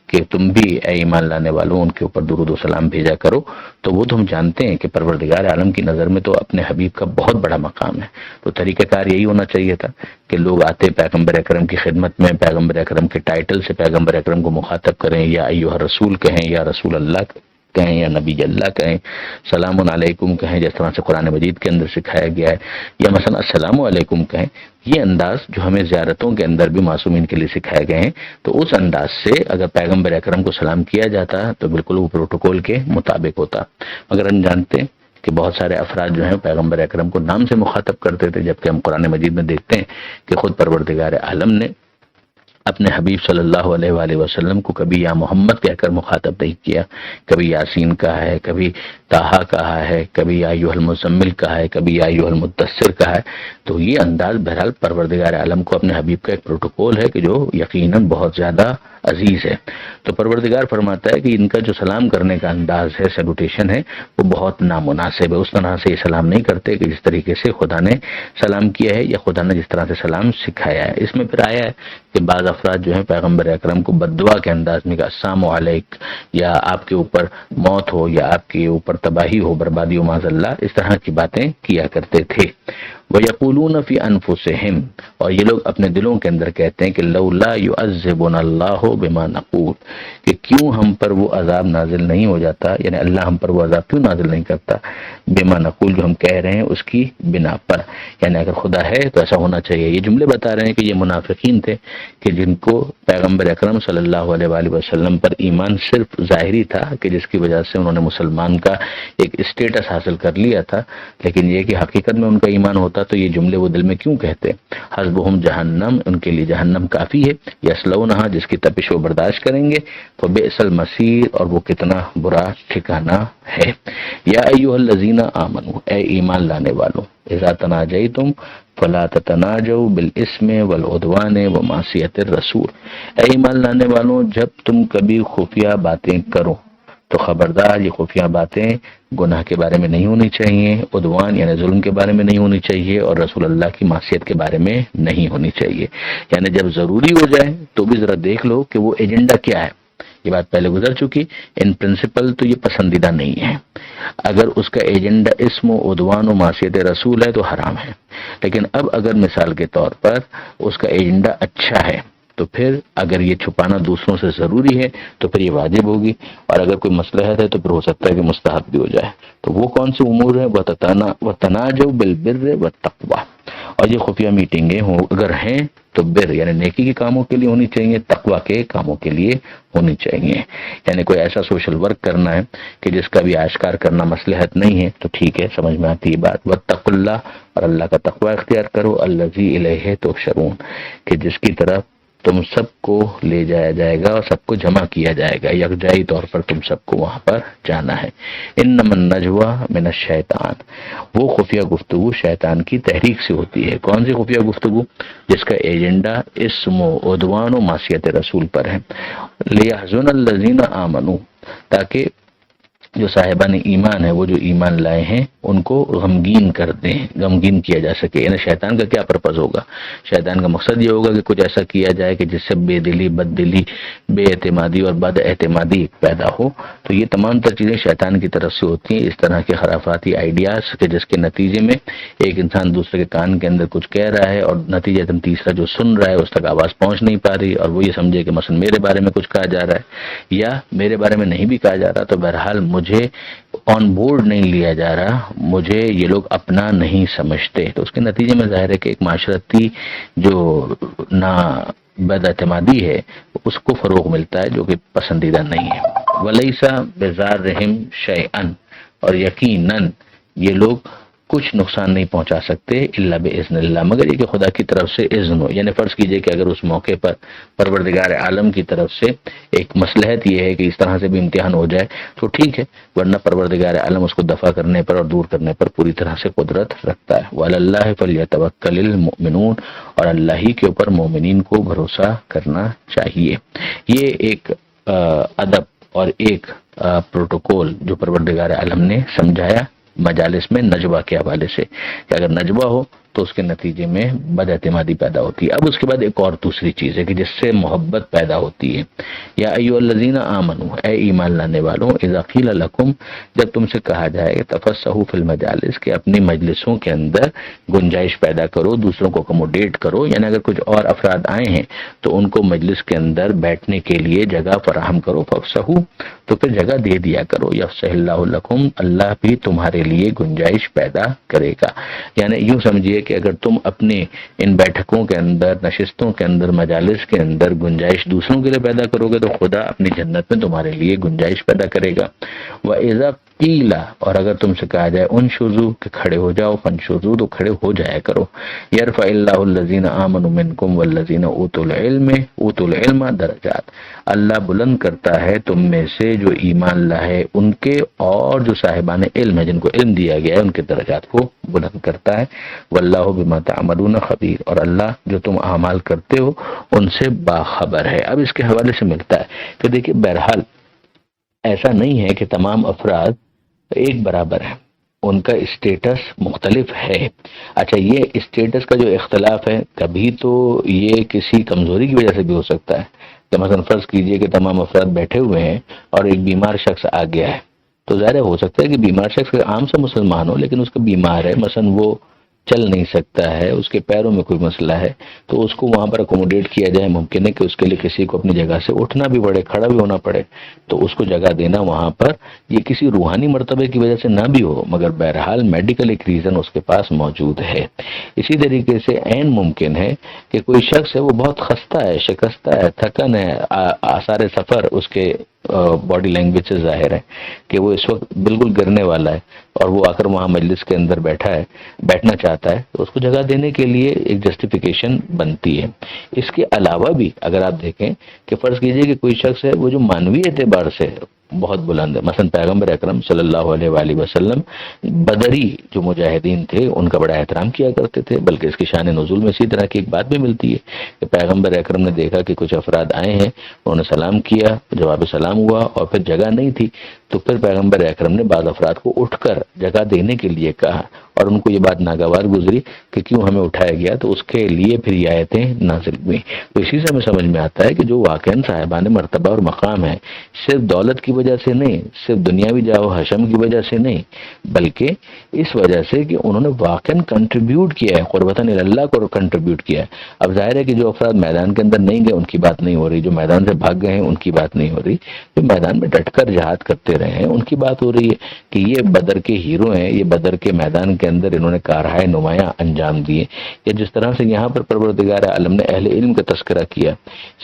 کہ تم بھی اے ایمان لانے والوں ان کے اوپر درود و سلام بھیجا کرو۔ تو وہ تو ہم جانتے ہیں کہ پروردگار عالم کی نظر میں تو اپنے حبیب کا بہت بڑا مقام ہے، تو طریقہ کار یہی ہونا چاہیے تھا کہ لوگ آتے پیغمبر اکرم کی خدمت میں پیغمبر اکرم کے ٹائٹل سے پیغمبر اکرم کو مخاطب کریں، یا ایھا الرسول کہیں، یا رسول اللہ کہیں یا نبی اللہ کہیں، سلام علیکم کہیں جس طرح سے قرآن مجید کے اندر سکھایا گیا ہے، یا مثلا السلام علیکم کہیں، یہ انداز جو ہمیں زیارتوں کے اندر بھی معصومین کے لیے سکھائے گئے ہیں، تو اس انداز سے اگر پیغمبر اکرم کو سلام کیا جاتا تو بالکل وہ پروٹوکول کے مطابق ہوتا۔ مگر ہم جانتے ہیں کہ بہت سارے افراد جو ہیں پیغمبر اکرم کو نام سے مخاطب کرتے تھے، جبکہ ہم قرآن مجید میں دیکھتے ہیں کہ خود پروردگار عالم نے اپنے حبیب صلی اللہ علیہ وآلہ وسلم کو کبھی یا محمد کہہ کر مخاطب نہیں کیا، کبھی یاسین کہا ہے، کبھی طٰہٰ کہا ہے، کبھی یا ایھا المزمل کہا ہے، کبھی یا ایھا المدثر کہا ہے۔ تو یہ انداز بہرحال پروردگار عالم کو اپنے حبیب کا ایک پروٹوکول ہے کہ جو یقیناً بہت زیادہ عزیز ہے۔ تو پروردگار فرماتا ہے کہ ان کا جو سلام کرنے کا انداز ہے، سیلوٹیشن ہے، وہ بہت نامناسب ہے۔ اس طرح سے یہ سلام نہیں کرتے کہ جس طریقے سے خدا نے سلام کیا ہے یا خدا نے جس طرح سے سلام سکھایا ہے۔ اس میں پھر آیا ہے کہ بعض افراد جو ہیں پیغمبر اکرم کو بددعا کے انداز میں کہ السلام علیک، یا آپ کے اوپر موت ہو، یا آپ کے اوپر تباہی ہو، بربادی ہو معاذ اللہ، اس طرح کی باتیں کیا کرتے تھے۔ وَيَقُولُونَ فِي أَنفُسِهِمْ، اور یہ لوگ اپنے دلوں کے اندر کہتے ہیں کہ لولا يُعَذِّبُنَا اللَّهُ بِمَا نَقُولُ، کہ کیوں ہم پر وہ عذاب نازل نہیں ہو جاتا، یعنی اللہ ہم پر وہ عذاب کیوں نازل نہیں کرتا، بما نقول جو ہم کہہ رہے ہیں اس کی بنا پر، یعنی اگر خدا ہے تو ایسا ہونا چاہیے۔ یہ جملے بتا رہے ہیں کہ یہ منافقین تھے کہ جن کو پیغمبر اکرم صلی اللہ علیہ وآلہ وسلم پر ایمان صرف ظاہری تھا، کہ جس کی وجہ سے انہوں نے مسلمان کا ایک اسٹیٹس حاصل کر لیا تھا، لیکن یہ کہ حقیقت میں ان کا ایمان ہوتا تو یہ جملے وہ دل میں کیوں کہتے۔ حسبہم جہنم، ان کے لیے جہنم کافی ہے، یصلونھا، جس کی تپش وہ برداشت کریں گے، فبئس المصیر، اور وہ کتنا برا ٹھکانہ ہے۔ یا ایھا الذین آمنوا، اے ایمان لانے والوں، اذا تناجیتم فلا تتناجوا بالاسم والعدوان ومعصیۃ الرسول، اے ایمان لانے والوں جب تم کبھی خفیہ باتیں کرو تو خبردار یہ خفیہ باتیں گناہ کے بارے میں نہیں ہونی چاہیے، عدوان یعنی ظلم کے بارے میں نہیں ہونی چاہیے، اور رسول اللہ کی معصیت کے بارے میں نہیں ہونی چاہیے۔ یعنی جب ضروری ہو جائے تو بھی ذرا دیکھ لو کہ وہ ایجنڈا کیا ہے۔ یہ بات پہلے گزر چکی، ان پرنسپل تو یہ پسندیدہ نہیں ہے۔ اگر اس کا ایجنڈا اسم و عدوان و معصیت رسول ہے تو حرام ہے، لیکن اب اگر مثال کے طور پر اس کا ایجنڈا اچھا ہے تو پھر اگر یہ چھپانا دوسروں سے ضروری ہے تو پھر یہ واجب ہوگی، اور اگر کوئی مصلحت ہے تو پھر ہو سکتا ہے کہ مستحب بھی ہو جائے۔ تو وہ کون سے امور ہیں؟ وَتَنَاجَوْا بِالْبِرِّ وَالتَّقْوَىٰ، اور یہ خفیہ میٹنگیں ہوں اگر ہیں تو بر یعنی نیکی کے کاموں کے لیے ہونی چاہیے، تقویٰ کے کاموں کے لیے ہونی چاہیے۔ یعنی کوئی ایسا سوشل ورک کرنا ہے کہ جس کا بھی آشکار کرنا مصلحت نہیں ہے تو ٹھیک ہے، سمجھ میں آتی ہے بات۔ وَاتَّقُوا اللَّهَ، اور اللہ کا تقویٰ اختیار کرو، الَّذِي إِلَيْهِ تُحْشَرُونَ، کہ جس کی طرف تم سب کو لے جایا جائے گا اور سب کو جمع کیا جائے گا، یکجائی طور پر تم سب کو وہاں پر جانا ہے۔ انما النجوى من الشیطان، وہ خفیہ گفتگو شیطان کی تحریک سے ہوتی ہے۔ کون سی خفیہ گفتگو؟ جس کا ایجنڈا اسم و عدوان و معصیت رسول پر ہے۔ لیحزن الذین آمنوا، تاکہ جو صاحبان ایمان ہے، وہ جو ایمان لائے ہیں، ان کو غمگین کر دیں، غمگین کیا جا سکے۔ یعنی شیطان کا کیا پرپز ہوگا؟ شیطان کا مقصد یہ ہوگا کہ کچھ ایسا کیا جائے کہ جس سے بے دلی، بد دلی، بے اعتمادی اور بد اعتمادی پیدا ہو۔ تو یہ تمام تر چیزیں شیطان کی طرف سے ہوتی ہیں، اس طرح کے خرافاتی آئیڈیاز کہ جس کے نتیجے میں ایک انسان دوسرے کے کان کے اندر کچھ کہہ رہا ہے اور نتیجتاً تیسرا جو سن رہا ہے اس تک آواز پہنچ نہیں پا رہی، اور وہ یہ سمجھے کہ مثلا میرے بارے میں کچھ کہا جا رہا ہے یا میرے بارے میں نہیں بھی کہا جا رہا، تو بہرحال مجھے آن بورڈ نہیں لیا جا رہا، مجھے یہ لوگ اپنا نہیں سمجھتے۔ تو اس کے نتیجے میں ظاہر ہے کہ ایک معاشرتی جو بد اعتمادی ہے اس کو فروغ ملتا ہے، جو کہ پسندیدہ نہیں ہے۔ وَلَيْسَ بِضَارِّهِمْ شَيْئًا، اور یقیناً یہ لوگ کچھ نقصان نہیں پہنچا سکتے الا باذن اللہ، مگر یہ کہ خدا کی طرف سے اذن ہو۔ یعنی فرض کیجئے کہ اگر اس موقع پر پروردگار عالم کی طرف سے ایک مصلحت یہ ہے کہ اس طرح سے بھی امتحان ہو جائے تو ٹھیک ہے، ورنہ پروردگار عالم اس کو دفع کرنے پر اور دور کرنے پر پوری طرح سے قدرت رکھتا ہے۔ وعلی اللہ فلیتوکل المؤمنون، اور اللہ ہی کے اوپر مومنین کو بھروسہ کرنا چاہیے۔ یہ ایک ادب اور ایک پروٹوکول جو پروردگار عالم نے سمجھایا مجالس میں نجوہ کے حوالے سے، کہ اگر نجوہ ہو تو اس کے نتیجے میں بد اعتمادی پیدا ہوتی ہے۔ اب اس کے بعد ایک اور دوسری چیز ہے کہ جس سے محبت پیدا ہوتی ہے، یا ایھا الذین آمنوا، اے ایمان لانے والوں، اذا قیل لکم، جب تم سے کہا جائے تفسحوا فی المجالس، کہ اپنی مجلسوں کے اندر گنجائش پیدا کرو، دوسروں کو اکوموڈیٹ کرو، یعنی اگر کچھ اور افراد آئے ہیں تو ان کو مجلس کے اندر بیٹھنے کے لیے جگہ فراہم کرو، فافسحوا، تو پھر جگہ دے دیا کرو، یفسح اللہ لکم، اللہ بھی تمہارے لیے گنجائش پیدا کرے گا۔ یعنی یوں سمجھیے کہ اگر تم اپنے ان بیٹھکوں کے اندر، نشستوں کے اندر، مجالس کے اندر گنجائش دوسروں کے لیے پیدا کرو گے تو خدا اپنی جنت میں تمہارے لیے گنجائش پیدا کرے گا۔ وَإِذَا قِيلَ، اور اگر تم سے کہا جائے انشزوا، کہ کھڑے ہو جاؤ، فانشزوا، تو کھڑے ہو جایا کرو، يَرْفَعِ اللَّهُ الَّذِينَ آمَنُوا مِنكُمْ وَالَّذِينَ أُوتُوا الْعِلْمَ درجات، اللہ بلند کرتا ہے تم میں سے جو ایمان لائے ان کے، اور جو صاحبان علم ہے جن کو علم دیا گیا ہے ان کے درجات کو بلند کرتا ہے۔ واللہ بما تعملون خبیر، اور اللہ جو تم اعمال کرتے ہو ان سے باخبر ہے۔ اب اس کے حوالے سے ملتا ہے کہ دیکھیے بہرحال ایسا نہیں ہے کہ تمام افراد ایک برابر ہیں، ان کا اسٹیٹس مختلف ہے۔ اچھا، یہ اسٹیٹس کا جو اختلاف ہے کبھی تو یہ کسی کمزوری کی وجہ سے بھی ہو سکتا ہے، کہ مثلا فرض کیجئے کہ تمام افراد بیٹھے ہوئے ہیں اور ایک بیمار شخص آ گیا ہے، تو ظاہر ہو سکتا ہے کہ بیمار شخص عام سا مسلمان ہو لیکن اس کا بیمار ہے، مثلا وہ چل نہیں سکتا ہے، اس کے پیروں میں کوئی مسئلہ ہے، تو اس کو وہاں پر اکوموڈیٹ کیا جائے۔ ممکن ہے کہ اس کے لیے کسی کو اپنی جگہ سے اٹھنا بھی پڑے، کھڑا بھی ہونا پڑے، تو اس کو جگہ دینا وہاں پر یہ کسی روحانی مرتبے کی وجہ سے نہ بھی ہو، مگر بہرحال میڈیکل ایک ریزن اس کے پاس موجود ہے۔ اسی طریقے سے عین ممکن ہے کہ کوئی شخص ہے وہ بہت خستہ ہے، شکستہ ہے، تھکن ہے، آثار سفر اس کے باڈی لینگویج سے ظاہر ہے کہ وہ اس وقت بالکل گرنے والا ہے، اور وہ آ کر وہاں مجلس کے اندر بیٹھنا چاہتا ہے، تو اس کو جگہ دینے کے لیے ایک جسٹیفیکیشن بنتی ہے۔ اس کے علاوہ بھی اگر آپ دیکھیں کہ فرض کیجئے کہ کوئی شخص ہے وہ جو مانوی اعتبار سے بہت بلند ہے، مثلا پیغمبر اکرم صلی اللہ علیہ وآلہ وسلم بدری جو مجاہدین تھے ان کا بڑا احترام کیا کرتے تھے، بلکہ اس کی شان نزول میں اسی طرح کی ایک بات بھی ملتی ہے کہ پیغمبر اکرم نے دیکھا کہ کچھ افراد آئے ہیں، انہوں نے سلام کیا، جواب سلام ہوا، اور پھر جگہ نہیں تھی، تو پھر پیغمبر اکرم نے بعض افراد کو اٹھ کر جگہ دینے کے لیے کہا، اور ان کو یہ بات ناگوار گزری کہ کیوں ہمیں اٹھایا گیا، تو اس کے لیے پھر یہ آیتیں نازل ہوئی۔ تو اسی سے ہمیں سمجھ میں آتا ہے کہ جو واقعاً صاحبان مرتبہ اور مقام ہے، صرف دولت کی وجہ سے نہیں، صرف دنیاوی جاہ و حشم کی وجہ سے نہیں، بلکہ اس وجہ سے کہ انہوں نے واقعاً کنٹریبیوٹ کیا ہے، قربتاً اللہ کو کنٹریبیوٹ کیا ہے۔ اب ظاہر ہے کہ جو افراد میدان کے اندر نہیں گئے ان کی بات نہیں ہو رہی، جو میدان سے بھاگ گئے ہیں ان کی بات نہیں ہو رہی، جو میدان میں ڈٹ کر جہاد کرتے رہے ہیں ان کی بات ہو رہی ہے کہ یہ بدر کے ہیرو ہیں، یہ بدر کے میدان کے اندر انہوں نے کارہائے نمایاں انجام دیے۔ یا جس طرح سے یہاں پر پروردگار عالم نے اہل علم کا تذکرہ کیا،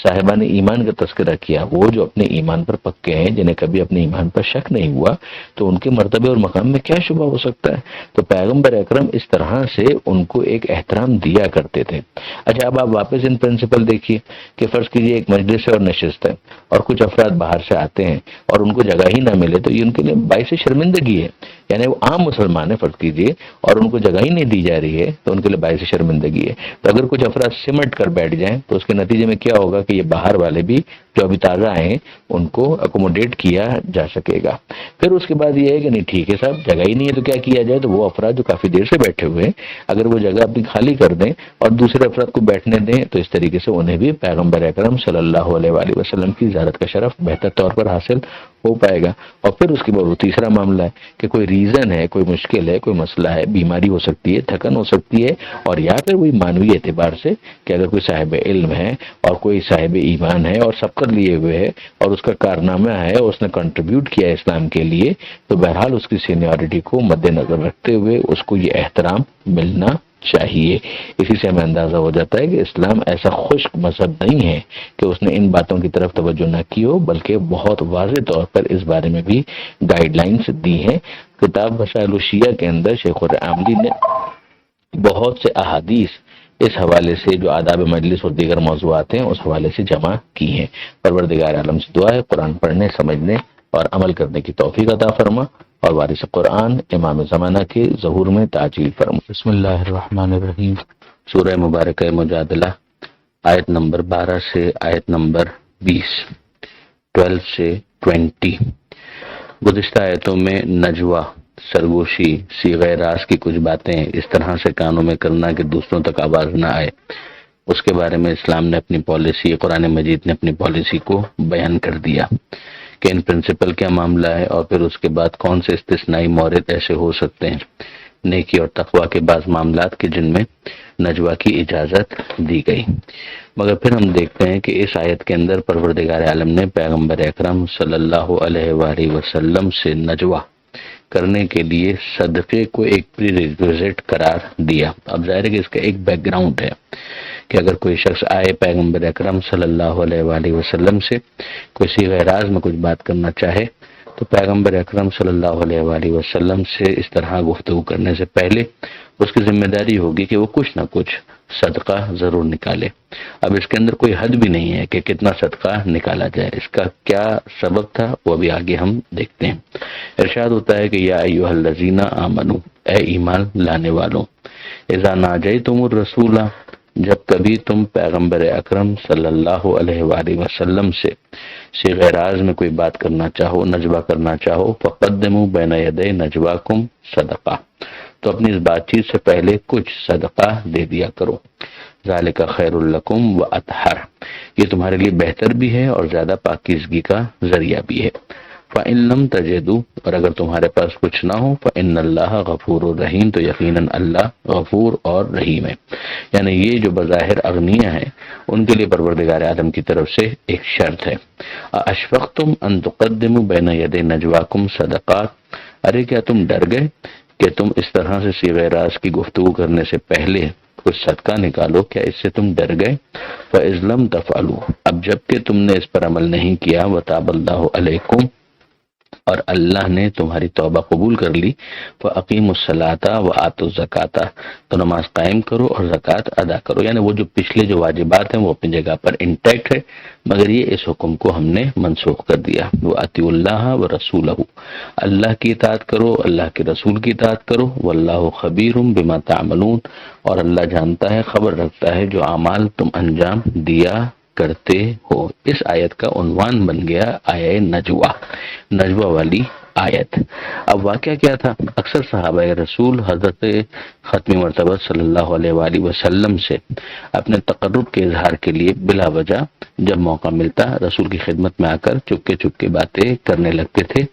صاحبان ایمان کا تذکرہ کیا، وہ جو اپنے ایمان پر پکے ہیں، جنہیں کبھی اپنے ایمان پر شک نہیں ہوا، تو ان کے مرتبے اور مقام میں کیا شبہ ہو سکتا ہے؟ تو پیغمبر اکرم اس طرح سے ان کو ایک احترام دیا کرتے تھے۔ اچھا، اب آپ واپس ان پرنسپل دیکھیے کہ فرض کیجیے ایک مجلس ہے اور نشست ہے، اور کچھ افراد باہر سے آتے ہیں اور ان کو جگہ ہی نہ ملے، تو یہ ان کے لیے باعث شرمندگی ہے۔ یعنی وہ عام مسلمان ہیں فرض کیجیے اور ان کو جگہ ہی نہیں دی جا رہی ہے، تو ان کے لیے باعث شرمندگی ہے۔ تو اگر کچھ افراد سمٹ کر بیٹھ جائیں تو اس کے نتیجے میں کیا ہوگا کہ یہ باہر والے بھی جو ابھی تازہ آئے ہیں ان کو اکوموڈیٹ کیا جا سکے گا۔ پھر اس کے بعد یہ ہے کہ نہیں ٹھیک ہے صاحب، جگہ ہی نہیں ہے تو کیا کیا جائے، تو وہ افراد جو کافی دیر سے بیٹھے ہوئے ہیں اگر وہ جگہ اپنی خالی کر دیں اور دوسرے افراد کو بیٹھنے دیں، تو اس طریقے سے انہیں بھی پیغمبر اکرم صلی اللہ علیہ وآلہ وسلم کی زیارت کا شرف بہتر طور پر حاصل ہو پائے گا۔ اور پھر اس کے بعد وہ تیسرا معاملہ ہے کہ کوئی ریزن ہے، کوئی مشکل ہے، کوئی مسئلہ ہے، بیماری ہو سکتی ہے، تھکن ہو سکتی ہے، اور یا پھر وہی مانوی اعتبار سے کہ اگر کوئی صاحب علم ہے اور کوئی صاحب ایمان ہے اور سبقت لیے ہوئے ہے اور اس کا کارنامہ ہے، اس نے کنٹریبیوٹ کیا ہے اسلام کے لیے، تو بہرحال اس کی سینیورٹی کو مد نظر رکھتے ہوئے اس کو یہ احترام ملنا چاہیے۔ اسی سے ہمیں اندازہ ہو جاتا ہے کہ اسلام ایسا خشک مذہب نہیں ہے کہ اس نے ان باتوں کی طرف توجہ نہ کی ہو، بلکہ بہت واضح طور پر اس بارے میں بھی گائیڈ لائنز دی ہیں۔ کتاب مسائل الشیعہ کے اندر شیخ العاملی نے بہت سے احادیث اس حوالے سے جو آداب مجلس اور دیگر موضوعات ہیں اس حوالے سے جمع کی ہیں۔ پروردگار عالم سے دعا ہے قرآن پڑھنے، سمجھنے اور عمل کرنے کی توفیق عطا فرما، اور وارث قرآن امام زمانہ کے ظہور میں تعجیل فرما۔ بسم اللہ الرحمن الرحیم۔ سورہ مبارکہ مجادلہ، آیت نمبر 12 سے آیت نمبر 20، 12 سے 20۔ گزشتہ آیتوں میں نجوہ سرگوشی، صیغہ راز کی کچھ باتیں اس طرح سے کانوں میں کرنا کہ دوسروں تک آواز نہ آئے، اس کے بارے میں اسلام نے اپنی پالیسی، قرآن مجید نے اپنی پالیسی کو بیان کر دیا کہ ان پرنسپل کیا معاملہ ہے، اور پھر اس کے بعد کون سے استثنائی مورد ایسے ہو سکتے ہیں نیکی اور تقوی کے بعض معاملات کے جن میں نجوہ کی اجازت دی گئی۔ مگر پھر ہم دیکھتے ہیں کہ اس آیت کے اندر پروردگار عالم نے پیغمبر اکرم صلی اللہ علیہ وآلہ وسلم سے نجوہ کرنے کے لیے صدقے کو ایک پری ریکویزٹ قرار دیا۔ اب ظاہر ہے کہ اس کا ایک بیک گراؤنڈ ہے کہ اگر کوئی شخص آئے پیغمبر اکرم صلی اللہ علیہ وآلہ وسلم سے کوئی صیغہ راز میں کچھ بات کرنا چاہے تو پیغمبر اکرم صلی اللہ علیہ وآلہ وسلم سے اس طرح گفتگو کرنے سے پہلے اس کی ذمہ داری ہوگی کہ وہ کچھ نہ کچھ صدقہ ضرور نکالے۔ اب اس کے اندر کوئی حد بھی نہیں ہے کہ کتنا صدقہ نکالا جائے، اس کا کیا سبب تھا وہ بھی آگے ہم دیکھتے ہیں۔ ارشاد ہوتا ہے کہ یا ایھا الذین آمنو، اے ایمان لانے والوں، اذا ناجیتم الرسول، جب کبھی تم پیغمبر اکرم صلی اللہ علیہ وآلہ وسلم سے صیغہ راز میں کوئی بات کرنا چاہو، نجوہ کرنا چاہو، فقدموا بین یدی نجواکم صدقہ، تو اپنی اس بات چیت سے پہلے کچھ صدقہ دے دیا کرو، ذالک خیر لکم واطہر، یہ تمہارے لیے بہتر بھی ہے اور زیادہ پاکیزگی کا ذریعہ بھی ہے۔ فَإِن لَّمْ تَجِدُوا، اور اگر تمہارے پاس کچھ نہ ہو، فَإِنَّ اللَّهَ غَفُورٌ رَحِيمٌ، تو یقیناً اللہ غفور اور رحیم ہے۔ یعنی یہ جو بظاہر اغنیاء ہیں ان کے لیے پروردگار عالم کی طرف سے ایک شرط ہے۔ اشفقتم ان تقدموا بین یدی نجواکم صدقات، ارے کیا تم ڈر گئے کہ تم اس طرح سے صیغہ راز کی گفتگو کرنے سے پہلے کچھ صدقہ نکالو، کیا اس سے تم ڈر گئے؟ فَإِذْ لَمْ تَفْعَلُوا، اب جب کہ تم نے اس پر عمل نہیں کیا، وَتَابَ اللَّهُ عَلَيْكُمْ، اور اللہ نے تمہاری توبہ قبول کر لی، فَأَقِيمُوا الصَّلَاةَ وَآتُوا الزَّكَاةَ، تو نماز قائم کرو اور زکوٰۃ ادا کرو۔ یعنی وہ جو پچھلے جو واجبات ہیں وہ اپنی جگہ پر انٹیکٹ ہے، مگر یہ اس حکم کو ہم نے منسوخ کر دیا۔ وَأَطِيعُوا اللَّهَ وَرَسُولَهُ، اللہ کی اطاعت کرو، اللہ کے رسول کی اطاعت کرو، وَاللَّهُ خَبِيرٌ بِمَا تَعْمَلُونَ، اور اللہ جانتا ہے، خبر رکھتا ہے جو اعمال تم انجام دیا کرتے ہو۔ اس آیت کا عنوان بن گیا آیہ نجوہ، نجوہ والی آیت۔ اب واقعہ کیا تھا؟ اکثر صحابہ رسول حضرت ختم مرتبہ صلی اللہ علیہ وآلہ وسلم سے اپنے تقرب کے اظہار کے لیے بلا وجہ جب موقع ملتا رسول کی خدمت میں آ کر چپکے باتیں کرنے لگتے تھے،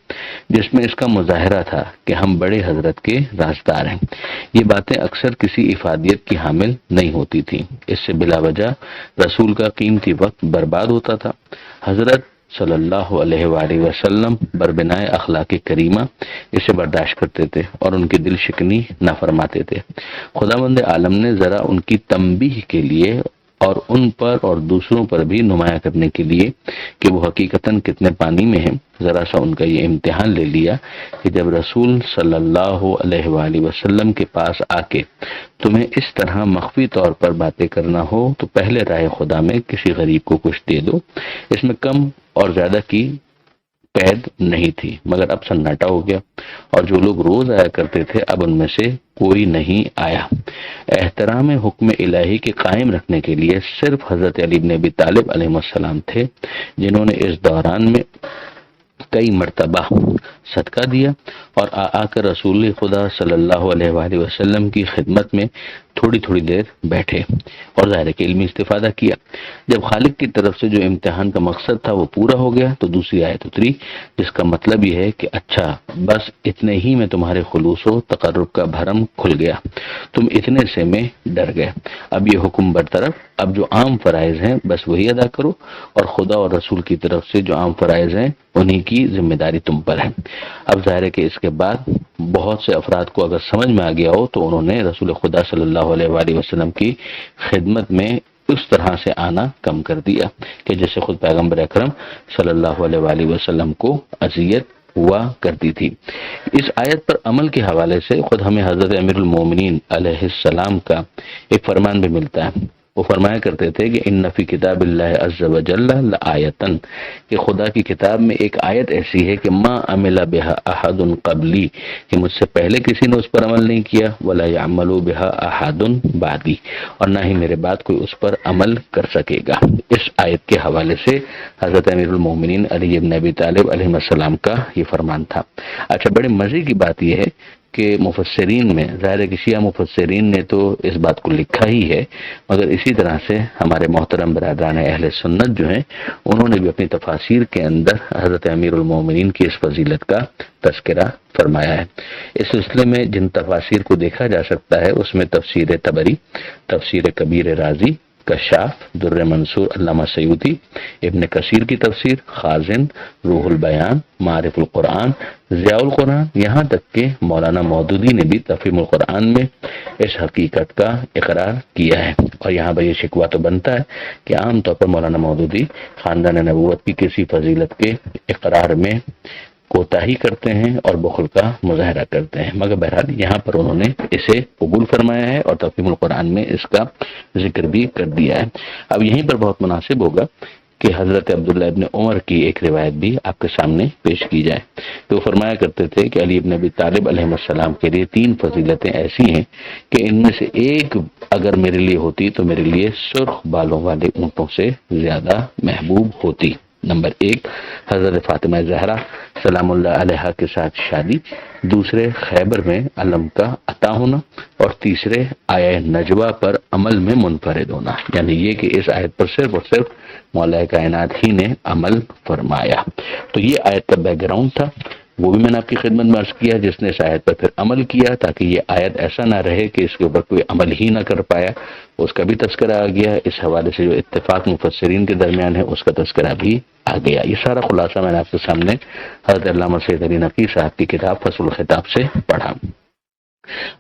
جس میں اس کا مظاہرہ تھا کہ ہم بڑے حضرت کے رازدار ہیں۔ یہ باتیں اکثر کسی افادیت کی حامل نہیں ہوتی تھیں، اس سے بلا وجہ رسول کا قیمتی وقت برباد ہوتا تھا۔ حضرت صلی اللہ علیہ وآلہ وسلم بربنائے اخلاق کریمہ اسے برداشت کرتے تھے اور ان کی دل شکنی نہ فرماتے تھے۔ خداوند عالم نے ذرا ان کی تنبیہ کے لیے اور ان پر اور دوسروں پر بھی نمایاں کرنے کے لیے کہ وہ حقیقتاً کتنے پانی میں ہیں، ذرا سا ان کا یہ امتحان لے لیا کہ جب رسول صلی اللہ علیہ وآلہ وسلم کے پاس آ کے تمہیں اس طرح مخفی طور پر باتیں کرنا ہو تو پہلے رائے خدا میں کسی غریب کو کچھ دے دو۔ اس میں کم اور زیادہ کی قید نہیں تھی، مگر اب سناٹا ہو گیا، اور جو لوگ روز آیا کرتے تھے اب ان میں سے کوئی نہیں آیا۔ احترام حکم الہی کے قائم رکھنے کے لیے صرف حضرت علی بن ابی طالب علیہ السلام تھے جنہوں نے اس دوران میں کئی مرتبہ صدقہ دیا اور آ کر رسول خدا صلی اللہ علیہ وآلہ وسلم کی خدمت میں تھوڑی دیر بیٹھے اور ظاہر کے علمی استفادہ کیا۔ جب خالق کی طرف سے جو امتحان کا مقصد تھا وہ پورا ہو گیا تو دوسری آیت اتری جس کا مطلب یہ ہے کہ اچھا بس اتنے ہی میں تمہارے خلوص و تقرب کا بھرم کھل گیا، تم اتنے سے میں ڈر گئے، اب یہ حکم برطرف، اب جو عام فرائض ہیں بس وہی ادا کرو، اور خدا اور رسول کی طرف سے جو عام فرائض ہیں انہی کی ذمہ داری تم پر ہے۔ اب ظاہر ہے کہ اس کے بعد بہت سے افراد کو اگر سمجھ میں آ گیا ہو تو انہوں نے رسول خدا صلی اللہ علیہ وآلہ وسلم کی خدمت میں اس طرح سے آنا کم کر دیا کہ جیسے خود پیغمبر اکرم صلی اللہ علیہ وآلہ وسلم کو اذیت ہوا کرتی تھی۔ اس آیت پر عمل کے حوالے سے خود ہمیں حضرت امیر المومنین علیہ السلام کا ایک فرمان بھی ملتا ہے وہ فرمایا کرتے تھے کہ ان فی کتاب اللہ عز وجل لآیتن، کہ خدا کی کتاب میں ایک آیت ایسی ہے کہ ما عمل بها احد قبلی، کہ مجھ سے پہلے کسی نے اس پر عمل نہیں کیا، ولا یعمل بها احد بعدی، اور نہ ہی میرے بعد کوئی اس پر عمل کر سکے گا۔ اس آیت کے حوالے سے حضرت امیر المومنین علی بن ابی طالب علیہ السلام کا یہ فرمان تھا۔ اچھا، بڑے مزے کی بات یہ ہے کہ مفسرین میں، ظاہر ہے کہ شیعہ مفسرین نے تو اس بات کو لکھا ہی ہے، مگر اسی طرح سے ہمارے محترم برادران اہل سنت جو ہیں، انہوں نے بھی اپنی تفاسیر کے اندر حضرت امیر المومنین کی اس فضیلت کا تذکرہ فرمایا ہے۔ اس سلسلے میں جن تفاسیر کو دیکھا جا سکتا ہے اس میں تفسیر طبری، تفسیر کبیر رازی، کشاف، در منصور علامہ سیوطی، ابن کثیر کی تفسیر، خازن، روح البیان، معارف القرآن، ضیاء القرآن، یہاں تک کہ مولانا مودودی نے بھی تفہیم القرآن میں اس حقیقت کا اقرار کیا ہے۔ اور یہاں پر یہ شکوہ تو بنتا ہے کہ عام طور پر مولانا مودودی خاندان نبوت کی کسی فضیلت کے اقرار میں کوتاہی کرتے ہیں اور بخل کا مظاہرہ کرتے ہیں، مگر بہرحال یہاں پر انہوں نے اسے قبول فرمایا ہے اور تفہیم القرآن میں اس کا ذکر بھی کر دیا ہے۔ اب یہیں پر بہت مناسب ہوگا کہ حضرت عبداللہ ابن عمر کی ایک روایت بھی آپ کے سامنے پیش کی جائے۔ تو وہ فرمایا کرتے تھے کہ علی ابن ابی طالب علیہ السلام کے لیے 3 فضیلتیں ایسی ہیں کہ ان میں سے ایک اگر میرے لیے ہوتی تو میرے لیے سرخ بالوں والے اونٹوں سے زیادہ محبوب ہوتی۔ نمبر 1، حضرت فاطمہ زہرا سلام اللہ علیہا کے ساتھ شادی، دوسرے خیبر میں علم کا عطا ہونا، اور تیسرے آیہ نجوہ پر عمل میں منفرد ہونا، یعنی یہ کہ اس آیت پر صرف اور صرف مولا کائنات ہی نے عمل فرمایا۔ تو یہ آیت کا بیک گراؤنڈ تھا، وہ بھی میں نے آپ کی خدمت میں عرض کیا، جس نے اس آیت پر پھر عمل کیا تاکہ یہ آیت ایسا نہ رہے کہ اس کے اوپر کوئی عمل ہی نہ کر پایا، اس کا بھی تذکرہ آ گیا۔ اس حوالے سے جو اتفاق مفسرین کے درمیان ہے اس کا تذکرہ بھی آ گیا۔ یہ سارا خلاصہ میں نے آپ کے سامنے حضرت علامہ سید علی نقی صاحب کی کتاب فصل الخطاب سے پڑھا۔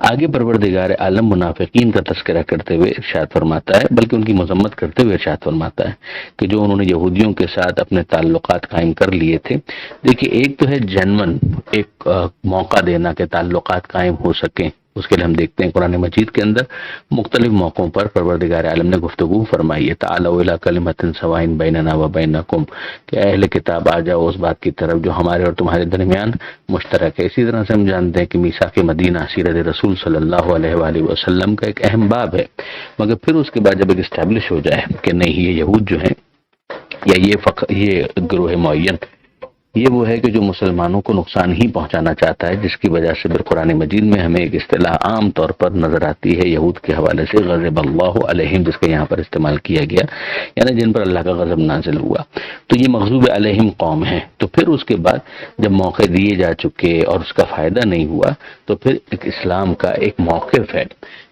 آگے پروردگار عالم منافقین کا تذکرہ کرتے ہوئے ارشاد فرماتا ہے، بلکہ ان کی مذمت کرتے ہوئے ارشاد فرماتا ہے کہ جو انہوں نے یہودیوں کے ساتھ اپنے تعلقات قائم کر لیے تھے۔ دیکھیے، ایک تو ہے جنون ایک موقع دینا کہ تعلقات قائم ہو سکیں، اس کے لیے ہم دیکھتے ہیں قرآن مجید کے اندر مختلف موقعوں پر پروردگار عالم نے گفتگو فرمائی ہے، تعالوا الی کلمۃ سواء بیننا و بینکم، کہ اہل کتاب آ جاؤ اس بات کی طرف جو ہمارے اور تمہارے درمیان مشترک ہے۔ اسی طرح سے ہم جانتے ہیں کہ میثاق مدینہ سیرت رسول صلی اللہ علیہ وآلہ وسلم کا ایک اہم باب ہے، مگر پھر اس کے بعد جب ایک اسٹیبلش ہو جائے کہ نہیں، یہ یہود جو ہیں یا یہ گروہ معین، یہ وہ ہے کہ جو مسلمانوں کو نقصان ہی پہنچانا چاہتا ہے، جس کی وجہ سے قرآن مجید میں ہمیں ایک اصطلاح عام طور پر نظر آتی ہے یہود کے حوالے سے، غضب اللہ علیہم، جس کا یہاں پر استعمال کیا گیا، یعنی جن پر اللہ کا غضب نازل ہوا، تو یہ مغضوب علیہم قوم ہے۔ تو پھر اس کے بعد جب موقع دیے جا چکے اور اس کا فائدہ نہیں ہوا، تو پھر ایک اسلام کا ایک موقف ہے،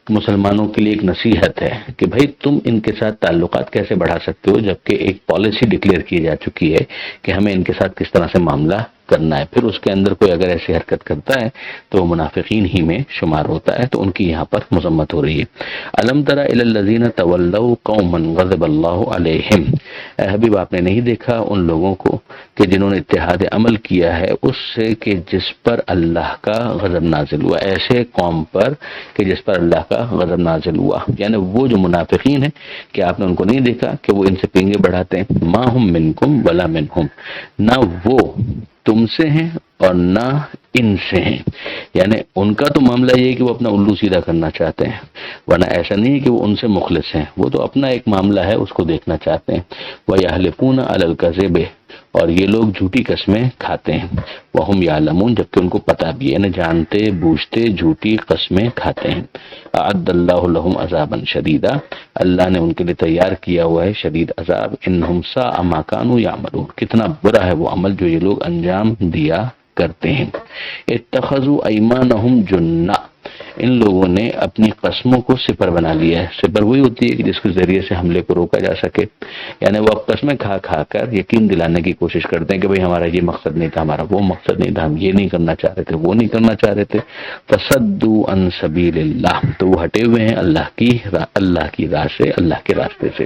مسلمانوں کے لیے ایک نصیحت ہے کہ بھائی تم ان کے ساتھ تعلقات کیسے بڑھا سکتے ہو، جبکہ ایک پالیسی ڈکلیئر کی جا چکی ہے کہ ہمیں ان کے ساتھ کس طرح سے معاملہ کرنا ہے۔ پھر اس کے اندر کوئی اگر ایسی حرکت کرتا ہے تو وہ منافقین ہی میں شمار ہوتا ہے، تو ان کی یہاں پر مذمت ہو رہی ہے۔ الم تر الی الذین تولوا قوما غضب اللہ علیہم، اے حبیب آپ نے نہیں دیکھا ان لوگوں کو کہ جنہوں نے اتحاد عمل کیا ہے اس سے کہ جس پر اللہ کا غضب نازل ہوا، ایسے قوم پر کہ جس پر اللہ کا غضب نازل ہوا، یعنی وہ جو منافقین ہیں کہ آپ نے ان کو نہیں دیکھا کہ وہ ان سے پینگے بڑھاتے ہیں، ما ہم منکم ولا منہم، نہ وہ تم سے ہیں اور نہ ان سے ہیں، یعنی ان کا تو معاملہ یہ ہے کہ وہ اپنا الو سیدھا کرنا چاہتے ہیں، ورنہ ایسا نہیں ہے کہ وہ ان سے مخلص ہیں، وہ تو اپنا ایک معاملہ ہے اس کو دیکھنا چاہتے ہیں۔ وَيَحْلِفُونَ عَلَى الْكَذِبِ، اور یہ لوگ جھوٹی قسمیں کھاتے ہیں، وَهُمْ يَعْلَمُونَ، جبکہ ان کو پتہ بھی ہے، یعنی جانتے بوجھتے جھوٹی قسمیں کھاتے ہیں۔ أَعَدَّ اللَّهُ لَهُمْ عَذَابًا شَدِيدًا، اللہ نے ان کے لیے تیار کیا ہوا ہے شدید عذاب، إِنَّهُمْ سَاءَ مَا كَانُوا يَعْمَلُونَ، کتنا برا ہے وہ عمل جو یہ لوگ انجام دیا کرتے ہیں۔ اتخذوا ایمانہم جنہ، ان لوگوں نے اپنی قسموں کو سپر بنا لیا ہے۔ سپر وہی ہوتی ہے کہ جس کے ذریعے سے حملے کو روکا جا سکے، یعنی وہ اب قسمیں کھا کھا کر یقین دلانے کی کوشش کرتے ہیں کہ بھئی ہمارا یہ مقصد نہیں تھا، ہمارا وہ مقصد نہیں تھا، ہم یہ نہیں کرنا چاہ رہے تھے، وہ نہیں کرنا چاہ رہے تھے۔ فصدوا عن سبیل اللہ، تو وہ ہٹے ہوئے ہیں اللہ کی راہ سے، اللہ کے راستے سے۔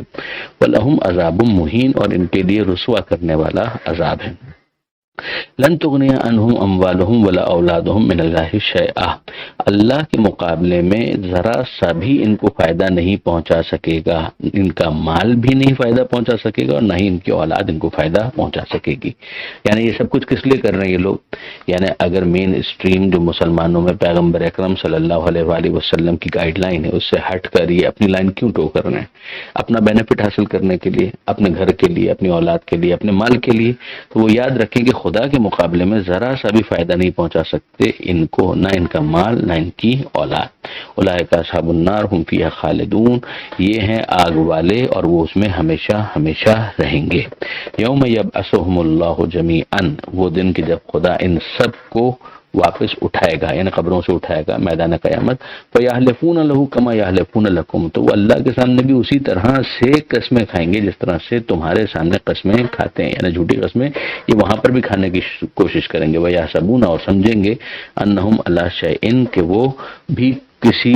ولہم عذاب مہین، اور ان کے لیے رسوا کرنے والا عذاب ہے۔ لن تغنی عنہم اموالہم ولا اولادہم من اللہ شیئا، اللہ کے مقابلے میں ذرا سا بھی ان کو فائدہ نہیں پہنچا سکے گا، ان کا مال بھی نہیں فائدہ پہنچا سکے گا اور نہ ہی ان کی اولاد ان کو فائدہ پہنچا سکے گی۔ یعنی یہ سب کچھ کس لیے کر رہے ہیں یہ لوگ؟ یعنی اگر مین اسٹریم جو مسلمانوں میں پیغمبر اکرم صلی اللہ علیہ وآلہ وسلم کی گائیڈ لائن ہے اس سے ہٹ کر یہ اپنی لائن کیوں ٹو کر رہے ہیں؟ اپنا بینیفٹ حاصل کرنے کے لیے، اپنے گھر کے لیے، اپنی اولاد کے لیے، اپنے مال کے لیے۔ تو وہ یاد رکھیں کہ خدا کے مقابلے میں ذرا سا بھی فائدہ نہیں پہنچا سکتے ان کو، نہ ان کا مال نہ ان کی اولاد۔ اولئک اصحاب النار هم فیہا خالدون، یہ ہیں آگ والے اور وہ اس میں ہمیشہ ہمیشہ رہیں گے۔ یوم یبعثہم اللہ جمیعا، وہ دن کہ جب خدا ان سب کو واپس اٹھائے گا، یعنی قبروں سے اٹھائے گا میدان قیامت۔ فَيَحْلِفُونَ لَهُ كَمَا يَحْلِفُونَ لَكُمْ، تو وہ اللہ کے سامنے بھی اسی طرح سے قسمیں کھائیں گے جس طرح سے تمہارے سامنے قسمیں کھاتے ہیں، یعنی جھوٹی قسمیں یہ وہاں پر بھی کھانے کی کوشش کریں گے۔ وَيَحْسَبُونَ، اور سمجھیں گے، أَنَّهُمْ عَلَىٰ شَيْءٍ، کہ وہ بھی کسی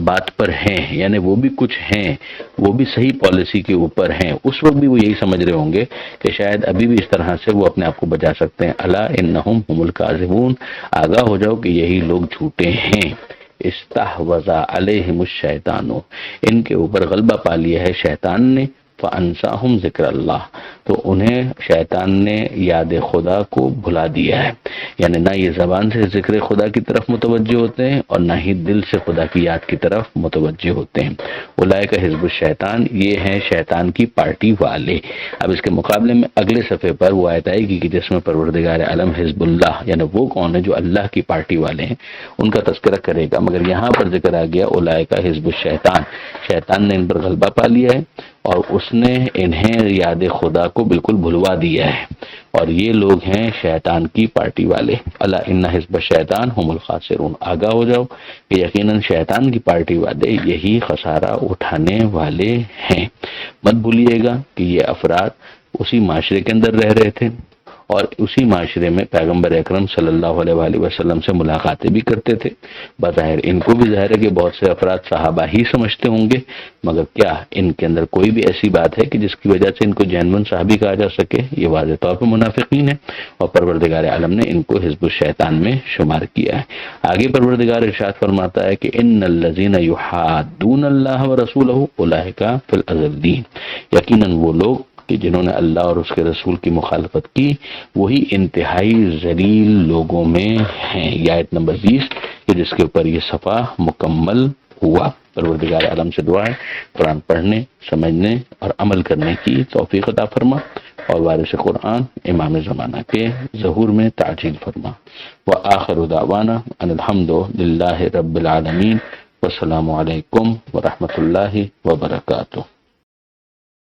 بات پر ہیں، یعنی وہ بھی کچھ ہیں، وہ بھی صحیح پالیسی کے اوپر ہیں۔ اس وقت بھی وہ یہی سمجھ رہے ہوں گے کہ شاید ابھی بھی اس طرح سے وہ اپنے آپ کو بچا سکتے ہیں۔ الا انہم هم الکاذبون، آگاہ ہو جاؤ کہ یہی لوگ جھوٹے ہیں۔ استحوذ علیہم الشیطان، ان کے اوپر غلبہ پا لیا ہے شیطان نے۔ فانساہم ذکر اللہ، تو انہیں شیطان نے یاد خدا کو بھلا دیا ہے، یعنی نہ یہ زبان سے ذکر خدا کی طرف متوجہ ہوتے ہیں اور نہ ہی دل سے خدا کی یاد کی طرف متوجہ ہوتے ہیں۔ اولئک حزب الشیطان، یہ ہیں شیطان کی پارٹی والے۔ اب اس کے مقابلے میں اگلے صفحے پر وہ آیت آئے گی کہ جس میں پروردگار عالم حزب اللہ، یعنی وہ کون ہے جو اللہ کی پارٹی والے ہیں، ان کا تذکرہ کرے گا، مگر یہاں پر ذکر آ گیا اولئک حزب الشیطان، شیطان نے ان پر غلبہ پا لیا ہے اور اس نے انہیں یاد خدا کو بالکل بھلوا دیا ہے، اور یہ لوگ ہیں شیطان کی پارٹی والے۔ الا ان حزب الشیطان هم الخاسرون، آگاہ ہو جاؤ کہ یقیناً شیطان کی پارٹی والے یہی خسارہ اٹھانے والے ہیں۔ مت بھولیے گا کہ یہ افراد اسی معاشرے کے اندر رہ رہے تھے اور اسی معاشرے میں پیغمبر اکرم صلی اللہ علیہ وآلہ وسلم سے ملاقاتیں بھی کرتے تھے۔ بظاہر ان کو بھی ظاہر ہے کہ بہت سے افراد صحابہ ہی سمجھتے ہوں گے، مگر کیا ان کے اندر کوئی بھی ایسی بات ہے کہ جس کی وجہ سے ان کو جینون صحابی کہا جا سکے؟ یہ واضح طور پر منافقین ہیں، اور پروردگار عالم نے ان کو حزب الشیطان میں شمار کیا ہے۔ آگے پروردگار ارشاد فرماتا ہے کہ ان الذین یحادون اللہ ورسولہ اولئک فی الاذلین، یقیناً وہ لوگ کہ جنہوں نے اللہ اور اس کے رسول کی مخالفت کی وہی انتہائی ذلیل لوگوں میں ہیں۔ یہ آیت نمبر 20 کہ جس کے اوپر یہ صفحہ مکمل ہوا۔ پروردگار عالم سے دعا ہے قرآن پڑھنے، سمجھنے اور عمل کرنے کی توفیق عطا فرما، اور وارث قرآن امام زمانہ کے ظہور میں تعجیل فرما۔ وآخر دعوانا ان الحمد للہ رب العالمین، والسلام علیکم ورحمۃ اللہ وبرکاتہ۔